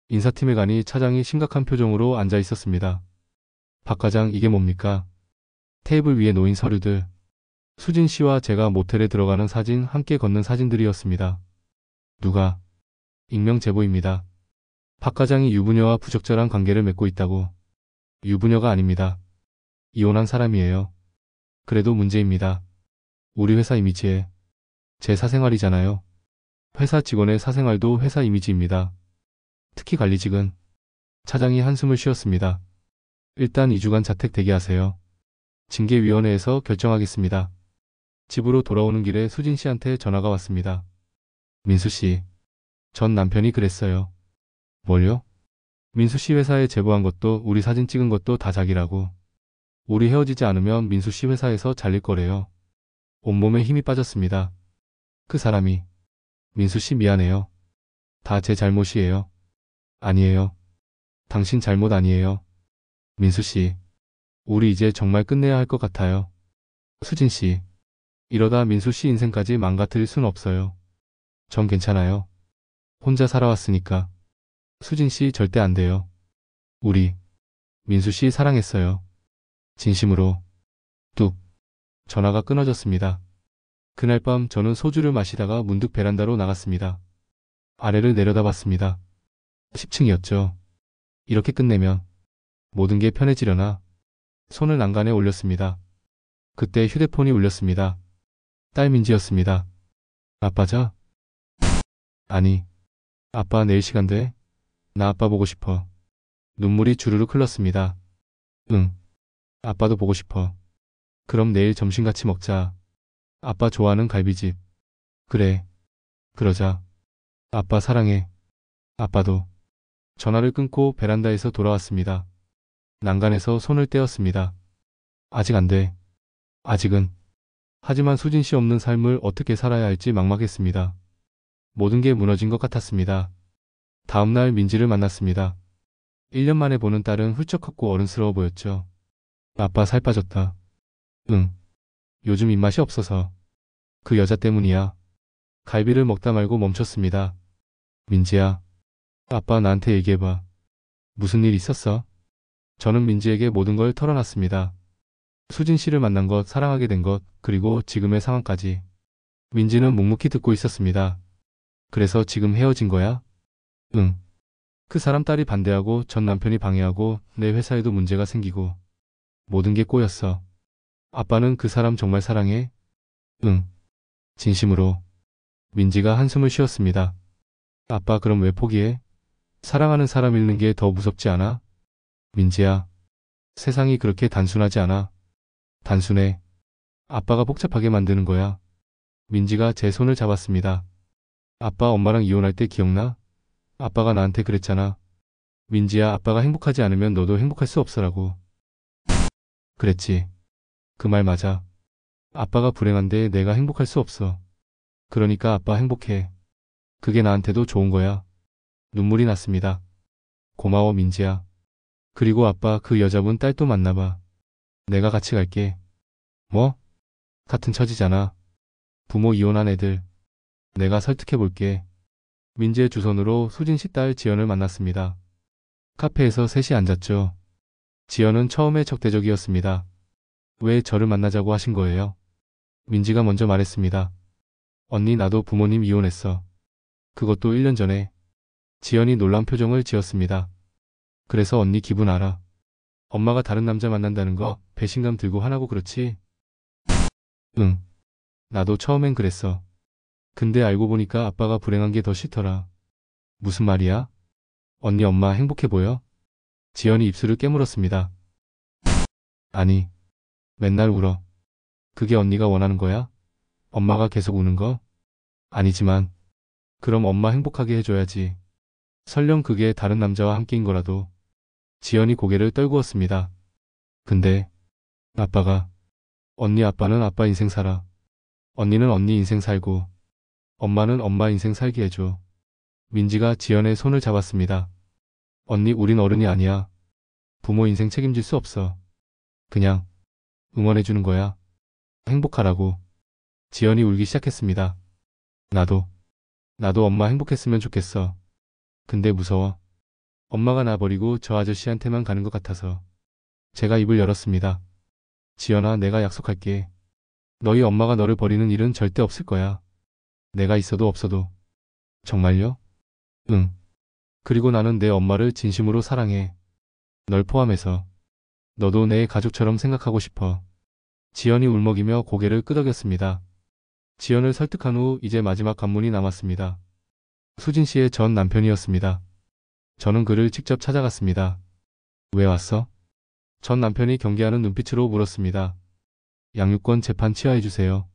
인사팀에 가니 차장이 심각한 표정으로 앉아 있었습니다. 박 과장, 이게 뭡니까? 테이블 위에 놓인 서류들. 수진 씨와 제가 모텔에 들어가는 사진, 함께 걷는 사진들이었습니다. 누가? 익명 제보입니다. 박 과장이 유부녀와 부적절한 관계를 맺고 있다고. 유부녀가 아닙니다. 이혼한 사람이에요. 그래도 문제입니다. 우리 회사 이미지에. 제 사생활이잖아요. 회사 직원의 사생활도 회사 이미지입니다. 특히 관리직은. 차장이 한숨을 쉬었습니다. 일단 2주간 자택 대기하세요. 징계위원회에서 결정하겠습니다. 집으로 돌아오는 길에 수진 씨한테 전화가 왔습니다. 민수 씨, 전 남편이 그랬어요. 뭘요? 민수 씨 회사에 제보한 것도 우리 사진 찍은 것도 다 자기라고. 우리 헤어지지 않으면 민수 씨 회사에서 잘릴 거래요. 온몸에 힘이 빠졌습니다. 그 사람이. 민수 씨 미안해요. 다 제 잘못이에요. 아니에요. 당신 잘못 아니에요. 민수 씨, 우리 이제 정말 끝내야 할 것 같아요. 수진 씨, 이러다 민수 씨 인생까지 망가뜨릴 순 없어요. 전 괜찮아요. 혼자 살아왔으니까. 수진 씨 절대 안 돼요. 우리 민수 씨 사랑했어요. 진심으로. 뚝. 전화가 끊어졌습니다. 그날 밤 저는 소주를 마시다가 문득 베란다로 나갔습니다. 아래를 내려다봤습니다. 10층이었죠. 이렇게 끝내면 모든 게 편해지려나. 손을 난간에 올렸습니다. 그때 휴대폰이 울렸습니다. 딸 민지였습니다. 아빠자? 아니. 아빠 내일 시간 돼? 나 아빠 보고 싶어. 눈물이 주르륵 흘렀습니다. 응. 아빠도 보고 싶어. 그럼 내일 점심 같이 먹자. 아빠 좋아하는 갈비집. 그래. 그러자. 아빠 사랑해. 아빠도. 전화를 끊고 베란다에서 돌아왔습니다. 난간에서 손을 떼었습니다. 아직 안 돼. 아직은. 하지만 수진 씨 없는 삶을 어떻게 살아야 할지 막막했습니다. 모든 게 무너진 것 같았습니다. 다음날 민지를 만났습니다. 1년 만에 보는 딸은 훌쩍 컸고 어른스러워 보였죠. 아빠 살 빠졌다. 응. 요즘 입맛이 없어서. 그 여자 때문이야. 갈비를 먹다 말고 멈췄습니다. 민지야. 아빠 나한테 얘기해봐. 무슨 일 있었어? 저는 민지에게 모든 걸 털어놨습니다. 수진 씨를 만난 것, 사랑하게 된 것, 그리고 지금의 상황까지. 민지는 묵묵히 듣고 있었습니다. 그래서 지금 헤어진 거야? 응. 그 사람 딸이 반대하고 전 남편이 방해하고 내 회사에도 문제가 생기고 모든 게 꼬였어. 아빠는 그 사람 정말 사랑해? 응. 진심으로. 민지가 한숨을 쉬었습니다. 아빠 그럼 왜 포기해? 사랑하는 사람 잃는 게 더 무섭지 않아? 민지야. 세상이 그렇게 단순하지 않아. 단순해. 아빠가 복잡하게 만드는 거야. 민지가 제 손을 잡았습니다. 아빠 엄마랑 이혼할 때 기억나? 아빠가 나한테 그랬잖아. 민지야, 아빠가 행복하지 않으면 너도 행복할 수 없어라고. 그랬지. 그 말 맞아. 아빠가 불행한데 내가 행복할 수 없어. 그러니까 아빠 행복해. 그게 나한테도 좋은 거야. 눈물이 났습니다. 고마워 민지야. 그리고 아빠 그 여자분 딸 또 만나봐. 내가 같이 갈게. 뭐? 같은 처지잖아. 부모 이혼한 애들. 내가 설득해 볼게. 민지의 두 손으로 수진 씨 딸 지연을 만났습니다. 카페에서 셋이 앉았죠. 지연은 처음에 적대적이었습니다. 왜 저를 만나자고 하신 거예요? 민지가 먼저 말했습니다. 언니 나도 부모님 이혼했어. 그것도 1년 전에. 지연이 놀란 표정을 지었습니다. 그래서 언니 기분 알아. 엄마가 다른 남자 만난다는 거 배신감 들고 화나고 그렇지? 응. 나도 처음엔 그랬어. 근데 알고 보니까 아빠가 불행한 게 더 싫더라. 무슨 말이야? 언니 엄마 행복해 보여? 지연이 입술을 깨물었습니다. 아니, 맨날 울어. 그게 언니가 원하는 거야? 엄마가 계속 우는 거? 아니지만, 그럼 엄마 행복하게 해줘야지. 설령 그게 다른 남자와 함께인 거라도. 지연이 고개를 떨구었습니다. 근데, 아빠가, 언니 아빠는 아빠 인생 살아. 언니는 언니 인생 살고, 엄마는 엄마 인생 살게 해줘. 민지가 지연의 손을 잡았습니다. 언니 우린 어른이 아니야. 부모 인생 책임질 수 없어. 그냥 응원해주는 거야. 행복하라고. 지연이 울기 시작했습니다. 나도 엄마 행복했으면 좋겠어. 근데 무서워. 엄마가 나 버리고 저 아저씨한테만 가는 것 같아서. 제가 입을 열었습니다. 지연아, 내가 약속할게. 너희 엄마가 너를 버리는 일은 절대 없을 거야. 내가 있어도 없어도. 정말요? 응. 그리고 나는 내 엄마를 진심으로 사랑해. 널 포함해서. 너도 내 가족처럼 생각하고 싶어. 지연이 울먹이며 고개를 끄덕였습니다. 지연을 설득한 후 이제 마지막 관문이 남았습니다. 수진 씨의 전 남편이었습니다. 저는 그를 직접 찾아갔습니다. 왜 왔어? 전 남편이 경계하는 눈빛으로 물었습니다. 양육권 재판 취하해주세요.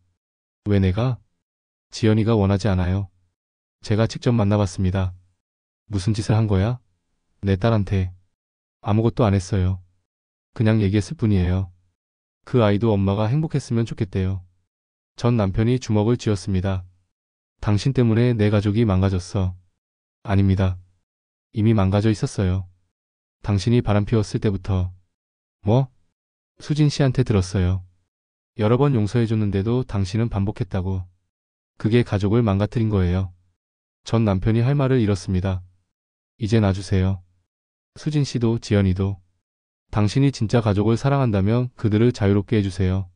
왜 내가? 지연이가 원하지 않아요. 제가 직접 만나봤습니다. 무슨 짓을 한 거야? 내 딸한테. 아무것도 안 했어요. 그냥 얘기했을 뿐이에요. 그 아이도 엄마가 행복했으면 좋겠대요. 전 남편이 주먹을 쥐었습니다. 당신 때문에 내 가족이 망가졌어. 아닙니다. 이미 망가져 있었어요. 당신이 바람피웠을 때부터. 뭐? 수진 씨한테 들었어요. 여러 번 용서해줬는데도 당신은 반복했다고. 그게 가족을 망가뜨린 거예요. 전 남편이 할 말을 잃었습니다. 이제 놔주세요. 수진 씨도 지연이도. 당신이 진짜 가족을 사랑한다면 그들을 자유롭게 해주세요.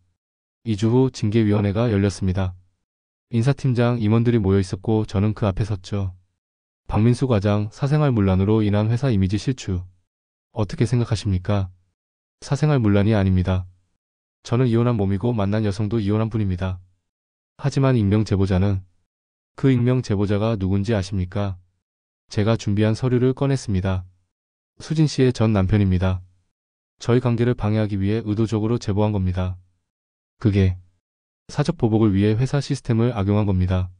2주 후 징계위원회가 열렸습니다. 인사팀장 임원들이 모여 있었고 저는 그 앞에 섰죠. 박민수 과장, 사생활 문란으로 인한 회사 이미지 실추. 어떻게 생각하십니까? 사생활 문란이 아닙니다. 저는 이혼한 몸이고 만난 여성도 이혼한 분입니다. 하지만 익명 제보자는 그 익명 제보자가 누군지 아십니까? 제가 준비한 서류를 꺼냈습니다. 수진 씨의 전 남편입니다. 저희 관계를 방해하기 위해 의도적으로 제보한 겁니다. 그게 사적 보복을 위해 회사 시스템을 악용한 겁니다.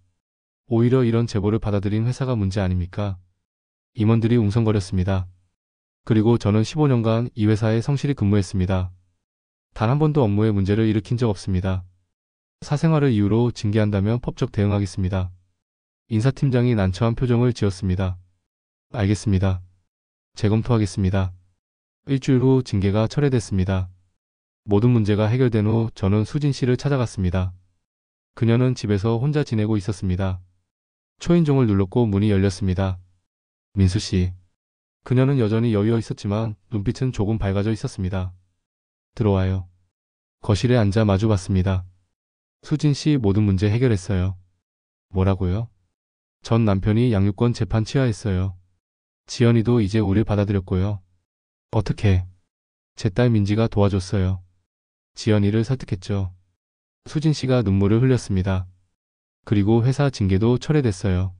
오히려 이런 제보를 받아들인 회사가 문제 아닙니까? 임원들이 웅성거렸습니다. 그리고 저는 15년간 이 회사에 성실히 근무했습니다. 단 한 번도 업무에 문제를 일으킨 적 없습니다. 사생활을 이유로 징계한다면 법적 대응하겠습니다. 인사팀장이 난처한 표정을 지었습니다. 알겠습니다. 재검토하겠습니다. 일주일 후 징계가 철회됐습니다. 모든 문제가 해결된 후 저는 수진 씨를 찾아갔습니다. 그녀는 집에서 혼자 지내고 있었습니다. 초인종을 눌렀고 문이 열렸습니다. 민수 씨. 그녀는 여전히 여유어 있었지만 눈빛은 조금 밝아져 있었습니다. 들어와요. 거실에 앉아 마주봤습니다. 수진 씨 모든 문제 해결했어요. 뭐라고요? 전 남편이 양육권 재판 취하했어요. 지연이도 이제 우릴 받아들였고요. 어떻게? 제 딸 민지가 도와줬어요. 지연이를 설득했죠. 수진 씨가 눈물을 흘렸습니다. 그리고 회사 징계도 철회됐어요.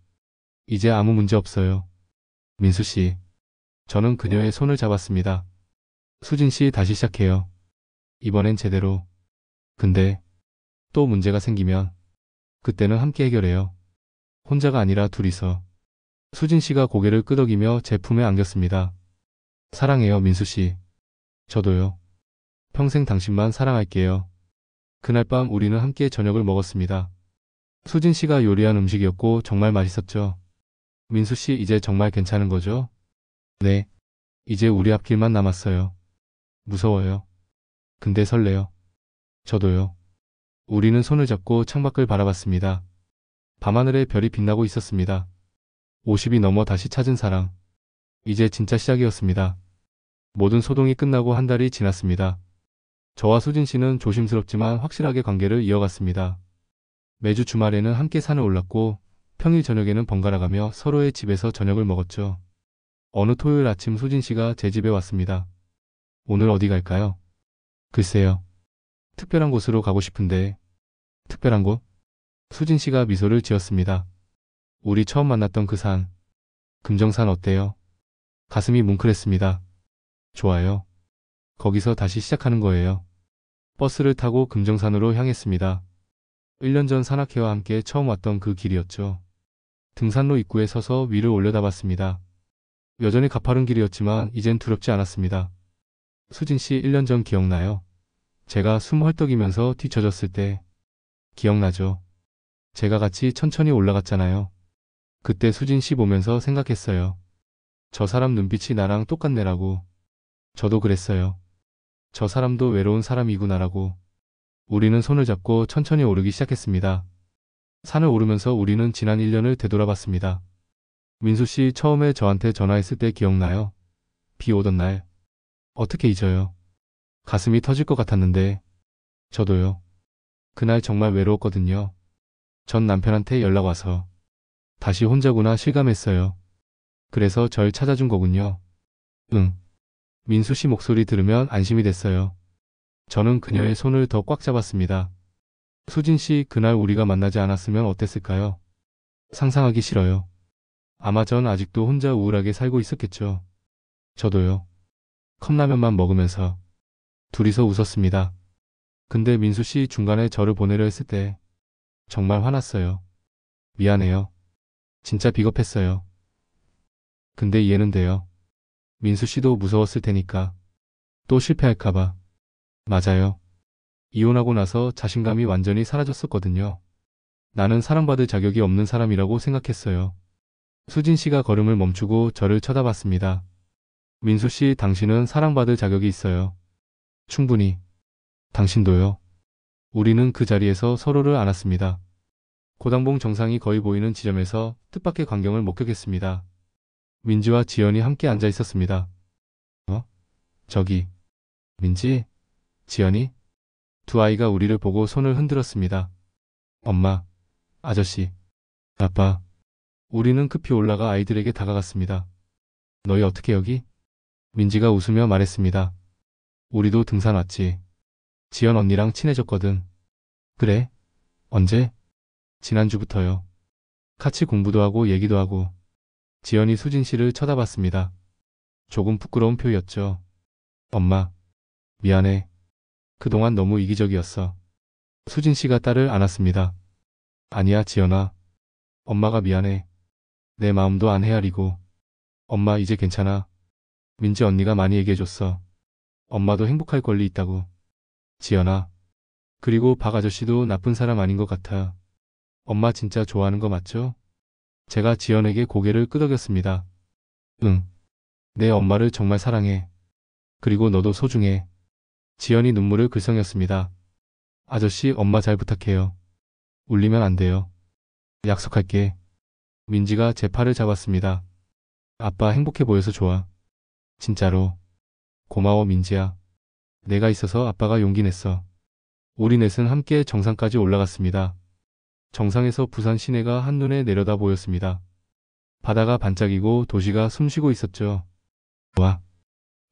이제 아무 문제 없어요. 민수 씨. 저는 그녀의 손을 잡았습니다. 수진 씨 다시 시작해요. 이번엔 제대로. 근데 또 문제가 생기면 그때는 함께 해결해요. 혼자가 아니라 둘이서. 수진 씨가 고개를 끄덕이며 제 품에 안겼습니다. 사랑해요, 민수 씨. 저도요. 평생 당신만 사랑할게요. 그날 밤 우리는 함께 저녁을 먹었습니다. 수진 씨가 요리한 음식이었고 정말 맛있었죠. 민수 씨 이제 정말 괜찮은 거죠? 네. 이제 우리 앞길만 남았어요. 무서워요. 근데 설레요. 저도요. 우리는 손을 잡고 창밖을 바라봤습니다. 밤하늘에 별이 빛나고 있었습니다. 50이 넘어 다시 찾은 사랑. 이제 진짜 시작이었습니다. 모든 소동이 끝나고 한 달이 지났습니다. 저와 수진 씨는 조심스럽지만 확실하게 관계를 이어갔습니다. 매주 주말에는 함께 산을 올랐고 평일 저녁에는 번갈아 가며 서로의 집에서 저녁을 먹었죠. 어느 토요일 아침 수진 씨가 제 집에 왔습니다. 오늘 어디 갈까요? 글쎄요. 특별한 곳으로 가고 싶은데. 특별한 곳? 수진 씨가 미소를 지었습니다. 우리 처음 만났던 그 산. 금정산 어때요? 가슴이 뭉클했습니다. 좋아요. 거기서 다시 시작하는 거예요. 버스를 타고 금정산으로 향했습니다. 1년 전 산악회와 함께 처음 왔던 그 길이었죠. 등산로 입구에 서서 위를 올려다봤습니다. 여전히 가파른 길이었지만 이젠 두렵지 않았습니다. 수진 씨 1년 전 기억나요? 제가 숨 헐떡이면서 뒤처졌을 때. 기억나죠? 제가 같이 천천히 올라갔잖아요. 그때 수진 씨 보면서 생각했어요. 저 사람 눈빛이 나랑 똑같네라고. 저도 그랬어요. 저 사람도 외로운 사람이구나라고. 우리는 손을 잡고 천천히 오르기 시작했습니다. 산을 오르면서 우리는 지난 1년을 되돌아봤습니다. 민수 씨 처음에 저한테 전화했을 때 기억나요? 비 오던 날. 어떻게 잊어요? 가슴이 터질 것 같았는데. 저도요. 그날 정말 외로웠거든요. 전 남편한테 연락 와서 다시 혼자구나 실감했어요. 그래서 절 찾아준 거군요. 응. 민수 씨 목소리 들으면 안심이 됐어요. 저는 그녀의 손을 더 꽉 잡았습니다. 수진 씨, 그날 우리가 만나지 않았으면 어땠을까요? 상상하기 싫어요. 아마 전 아직도 혼자 우울하게 살고 있었겠죠. 저도요. 컵라면만 먹으면서 둘이서 웃었습니다. 근데 민수 씨 중간에 저를 보내려 했을 때 정말 화났어요. 미안해요. 진짜 비겁했어요. 근데 이해는 돼요. 민수 씨도 무서웠을 테니까. 또 실패할까봐. 맞아요. 이혼하고 나서 자신감이 완전히 사라졌었거든요. 나는 사랑받을 자격이 없는 사람이라고 생각했어요. 수진 씨가 걸음을 멈추고 저를 쳐다봤습니다. 민수 씨, 당신은 사랑받을 자격이 있어요. 충분히. 당신도요. 우리는 그 자리에서 서로를 안았습니다. 고당봉 정상이 거의 보이는 지점에서 뜻밖의 광경을 목격했습니다. 민지와 지연이 함께 앉아 있었습니다. 저기. 민지? 지연이? 두 아이가 우리를 보고 손을 흔들었습니다. 엄마, 아저씨, 아빠. 우리는 급히 올라가 아이들에게 다가갔습니다. 너희 어떻게 여기? 민지가 웃으며 말했습니다. 우리도 등산 왔지. 지연 언니랑 친해졌거든. 그래? 언제? 지난주부터요. 같이 공부도 하고 얘기도 하고. 지연이 수진 씨를 쳐다봤습니다. 조금 부끄러운 표였죠. 엄마, 미안해. 그동안 너무 이기적이었어. 수진 씨가 딸을 안았습니다. 아니야, 지연아. 엄마가 미안해. 내 마음도 안 헤아리고. 엄마, 이제 괜찮아. 민지 언니가 많이 얘기해줬어. 엄마도 행복할 권리 있다고. 지연아. 그리고 박 아저씨도 나쁜 사람 아닌 것 같아. 엄마 진짜 좋아하는 거 맞죠? 제가 지연에게 고개를 끄덕였습니다. 응. 내 엄마를 정말 사랑해. 그리고 너도 소중해. 지연이 눈물을 글썽였습니다. 아저씨, 엄마 잘 부탁해요. 울리면 안 돼요. 약속할게. 민지가 제 팔을 잡았습니다. 아빠 행복해 보여서 좋아. 진짜로. 고마워, 민지야. 내가 있어서 아빠가 용기 냈어. 우리 넷은 함께 정상까지 올라갔습니다. 정상에서 부산 시내가 한눈에 내려다 보였습니다. 바다가 반짝이고 도시가 숨쉬고 있었죠. 와,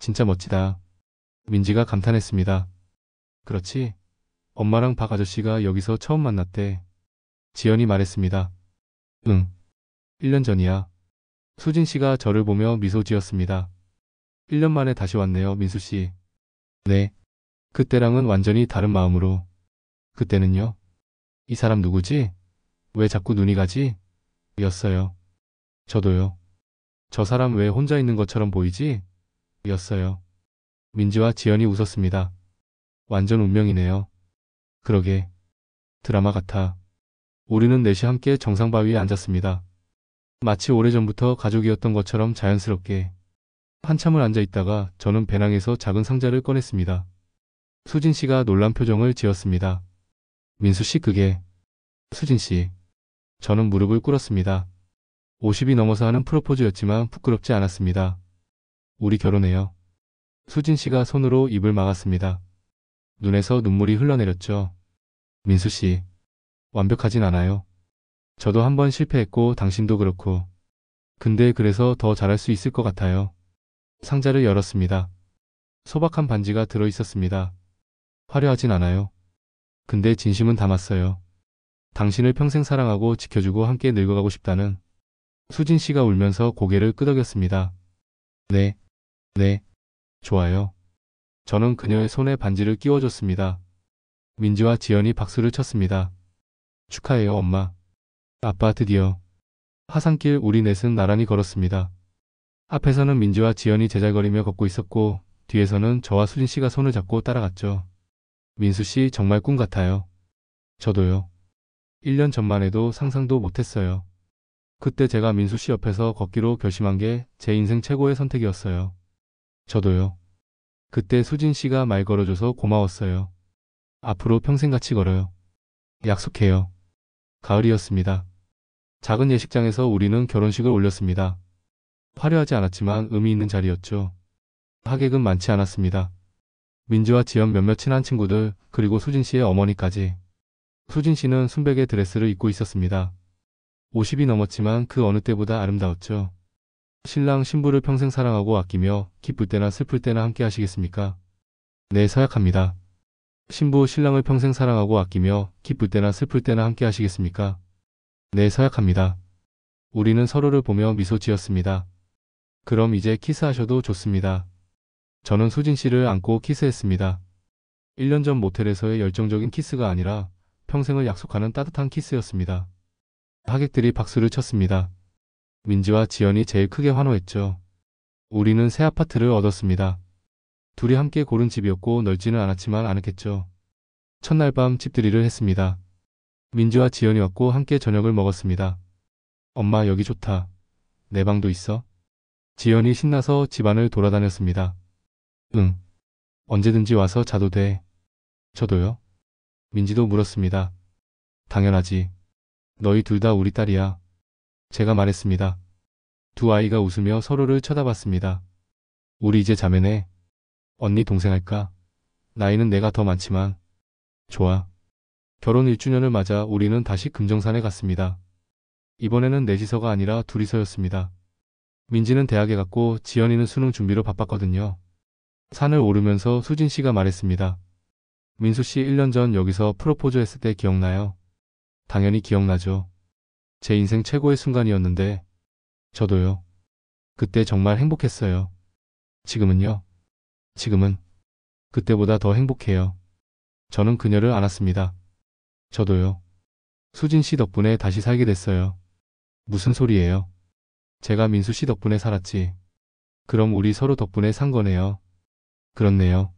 진짜 멋지다. 민지가 감탄했습니다. 그렇지. 엄마랑 박 아저씨가 여기서 처음 만났대. 지연이 말했습니다. 응. 1년 전이야. 수진 씨가 저를 보며 미소 지었습니다. 1년 만에 다시 왔네요, 민수 씨. 네. 그때랑은 완전히 다른 마음으로. 그때는요? 이 사람 누구지? 왜 자꾸 눈이 가지? 였어요. 저도요. 저 사람 왜 혼자 있는 것처럼 보이지? 였어요. 민지와 지연이 웃었습니다. 완전 운명이네요. 그러게. 드라마 같아. 우리는 넷이 함께 정상바위에 앉았습니다. 마치 오래전부터 가족이었던 것처럼 자연스럽게. 한참을 앉아 있다가 저는 배낭에서 작은 상자를 꺼냈습니다. 수진 씨가 놀란 표정을 지었습니다. 민수 씨, 그게. 수진 씨. 저는 무릎을 꿇었습니다. 50이 넘어서 하는 프로포즈였지만 부끄럽지 않았습니다. 우리 결혼해요. 수진 씨가 손으로 입을 막았습니다. 눈에서 눈물이 흘러내렸죠. 민수 씨. 완벽하진 않아요. 저도 한 번 실패했고 당신도 그렇고. 근데 그래서 더 잘할 수 있을 것 같아요. 상자를 열었습니다. 소박한 반지가 들어 있었습니다. 화려하진 않아요. 근데 진심은 담았어요. 당신을 평생 사랑하고 지켜주고 함께 늙어가고 싶다는. 수진 씨가 울면서 고개를 끄덕였습니다. 네, 네, 좋아요. 저는 그녀의 손에 반지를 끼워줬습니다. 민지와 지연이 박수를 쳤습니다. 축하해요, 엄마. 아빠 드디어. 하산길 우리 넷은 나란히 걸었습니다. 앞에서는 민지와 지연이 제잘거리며 걷고 있었고 뒤에서는 저와 수진 씨가 손을 잡고 따라갔죠. 민수 씨 정말 꿈 같아요. 저도요. 1년 전만 해도 상상도 못했어요. 그때 제가 민수 씨 옆에서 걷기로 결심한 게 제 인생 최고의 선택이었어요. 저도요. 그때 수진 씨가 말 걸어줘서 고마웠어요. 앞으로 평생 같이 걸어요. 약속해요. 가을이었습니다. 작은 예식장에서 우리는 결혼식을 올렸습니다. 화려하지 않았지만 의미 있는 자리였죠. 하객은 많지 않았습니다. 민지와 지연 몇몇 친한 친구들, 그리고 수진 씨의 어머니까지. 수진 씨는 순백의 드레스를 입고 있었습니다. 50이 넘었지만 그 어느 때보다 아름다웠죠. 신랑 신부를 평생 사랑하고 아끼며 기쁠 때나 슬플 때나 함께 하시겠습니까? 네, 서약합니다. 신부 신랑을 평생 사랑하고 아끼며 기쁠 때나 슬플 때나 함께 하시겠습니까? 네, 서약합니다. 우리는 서로를 보며 미소 지었습니다. 그럼 이제 키스하셔도 좋습니다. 저는 수진 씨를 안고 키스했습니다. 1년 전 모텔에서의 열정적인 키스가 아니라 평생을 약속하는 따뜻한 키스였습니다. 하객들이 박수를 쳤습니다. 민지와 지연이 제일 크게 환호했죠. 우리는 새 아파트를 얻었습니다. 둘이 함께 고른 집이었고 넓지는 않았지만 아늑했죠. 첫날 밤 집들이를 했습니다. 민지와 지연이 왔고 함께 저녁을 먹었습니다. 엄마 여기 좋다. 내 방도 있어? 지연이 신나서 집안을 돌아다녔습니다. 응. 언제든지 와서 자도 돼. 저도요. 민지도 물었습니다. 당연하지. 너희 둘 다 우리 딸이야. 제가 말했습니다. 두 아이가 웃으며 서로를 쳐다봤습니다. 우리 이제 자매네. 언니 동생 할까? 나이는 내가 더 많지만. 좋아. 결혼 1주년을 맞아 우리는 다시 금정산에 갔습니다. 이번에는 넷이서가 아니라 둘이서였습니다. 민지는 대학에 갔고 지연이는 수능 준비로 바빴거든요. 산을 오르면서 수진 씨가 말했습니다. 민수 씨 1년 전 여기서 프로포즈 했을 때 기억나요? 당연히 기억나죠. 제 인생 최고의 순간이었는데. 저도요. 그때 정말 행복했어요. 지금은요? 지금은 그때보다 더 행복해요. 저는 그녀를 안았습니다. 저도요. 수진 씨 덕분에 다시 살게 됐어요. 무슨 소리예요? 제가 민수 씨 덕분에 살았지. 그럼 우리 서로 덕분에 산 거네요. 그렇네요.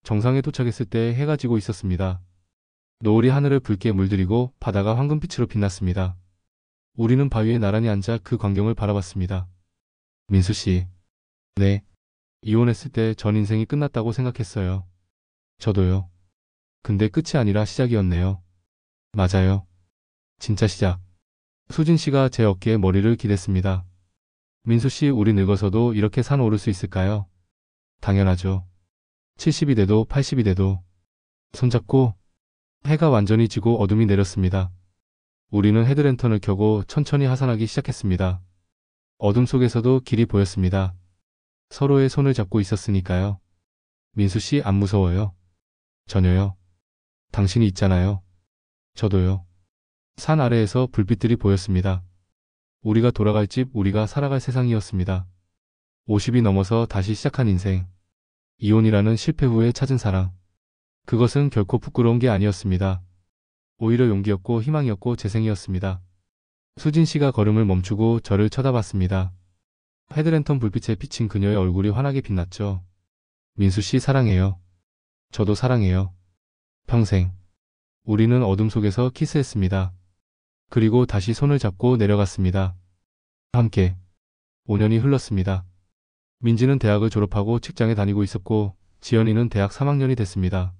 정상에 도착했을 때 해가 지고 있었습니다. 노을이 하늘을 붉게 물들이고 바다가 황금빛으로 빛났습니다. 우리는 바위에 나란히 앉아 그 광경을 바라봤습니다. 민수 씨. 네. 이혼했을 때 전 인생이 끝났다고 생각했어요. 저도요. 근데 끝이 아니라 시작이었네요. 맞아요. 진짜 시작. 수진 씨가 제 어깨에 머리를 기댔습니다. 민수 씨, 우리 늙어서도 이렇게 산 오를 수 있을까요? 당연하죠. 70이 돼도 80이 돼도. 손잡고. 해가 완전히 지고 어둠이 내렸습니다. 우리는 헤드랜턴을 켜고 천천히 하산하기 시작했습니다. 어둠 속에서도 길이 보였습니다. 서로의 손을 잡고 있었으니까요. 민수 씨 안 무서워요? 전혀요. 당신이 있잖아요. 저도요. 산 아래에서 불빛들이 보였습니다. 우리가 돌아갈 집, 우리가 살아갈 세상이었습니다. 50이 넘어서 다시 시작한 인생. 이혼이라는 실패 후에 찾은 사랑. 그것은 결코 부끄러운 게 아니었습니다. 오히려 용기였고 희망이었고 재생이었습니다. 수진 씨가 걸음을 멈추고 저를 쳐다봤습니다. 헤드랜턴 불빛에 비친 그녀의 얼굴이 환하게 빛났죠. 민수 씨 사랑해요. 저도 사랑해요. 평생. 우리는 어둠 속에서 키스했습니다. 그리고 다시 손을 잡고 내려갔습니다. 함께. 5년이 흘렀습니다. 민지는 대학을 졸업하고 직장에 다니고 있었고 지연이는 대학 3학년이 됐습니다.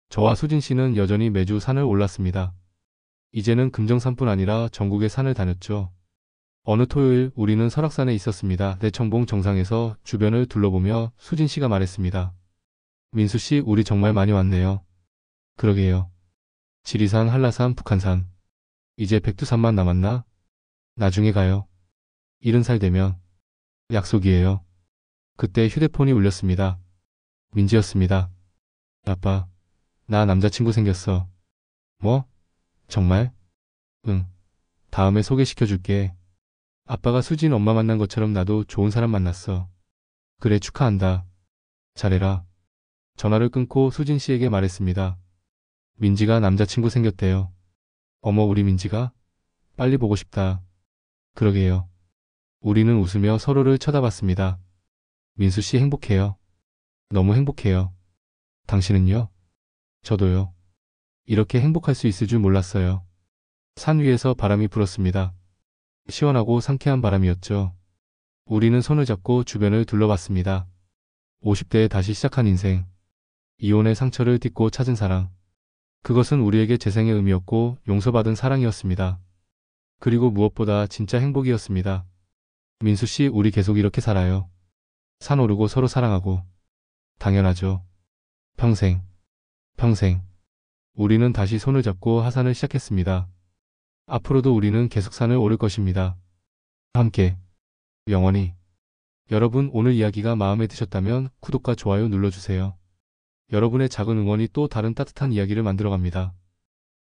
저와 수진 씨는 여전히 매주 산을 올랐습니다. 이제는 금정산뿐 아니라 전국의 산을 다녔죠. 어느 토요일 우리는 설악산에 있었습니다. 대청봉 정상에서 주변을 둘러보며 수진 씨가 말했습니다. 민수 씨, 우리 정말 많이 왔네요. 그러게요. 지리산, 한라산, 북한산. 이제 백두산만 남았나? 나중에 가요. 70살 되면. 약속이에요. 그때 휴대폰이 울렸습니다. 민지였습니다. 아빠, 나 남자친구 생겼어. 뭐? 정말? 응. 다음에 소개시켜줄게. 아빠가 수진 엄마 만난 것처럼 나도 좋은 사람 만났어. 그래, 축하한다. 잘해라. 전화를 끊고 수진 씨에게 말했습니다. 민지가 남자친구 생겼대요. 어머, 우리 민지가? 빨리 보고 싶다. 그러게요. 우리는 웃으며 서로를 쳐다봤습니다. 민수 씨 행복해요. 너무 행복해요. 당신은요? 저도요. 이렇게 행복할 수 있을 줄 몰랐어요. 산 위에서 바람이 불었습니다. 시원하고 상쾌한 바람이었죠. 우리는 손을 잡고 주변을 둘러봤습니다. 50대에 다시 시작한 인생. 이혼의 상처를 딛고 찾은 사랑. 그것은 우리에게 재생의 의미였고 용서받은 사랑이었습니다. 그리고 무엇보다 진짜 행복이었습니다. 민수 씨, 우리 계속 이렇게 살아요. 산 오르고 서로 사랑하고. 당연하죠. 평생. 평생. 우리는 다시 손을 잡고 하산을 시작했습니다. 앞으로도 우리는 계속 산을 오를 것입니다. 함께. 영원히. 여러분, 오늘 이야기가 마음에 드셨다면 구독과 좋아요 눌러주세요. 여러분의 작은 응원이 또 다른 따뜻한 이야기를 만들어갑니다.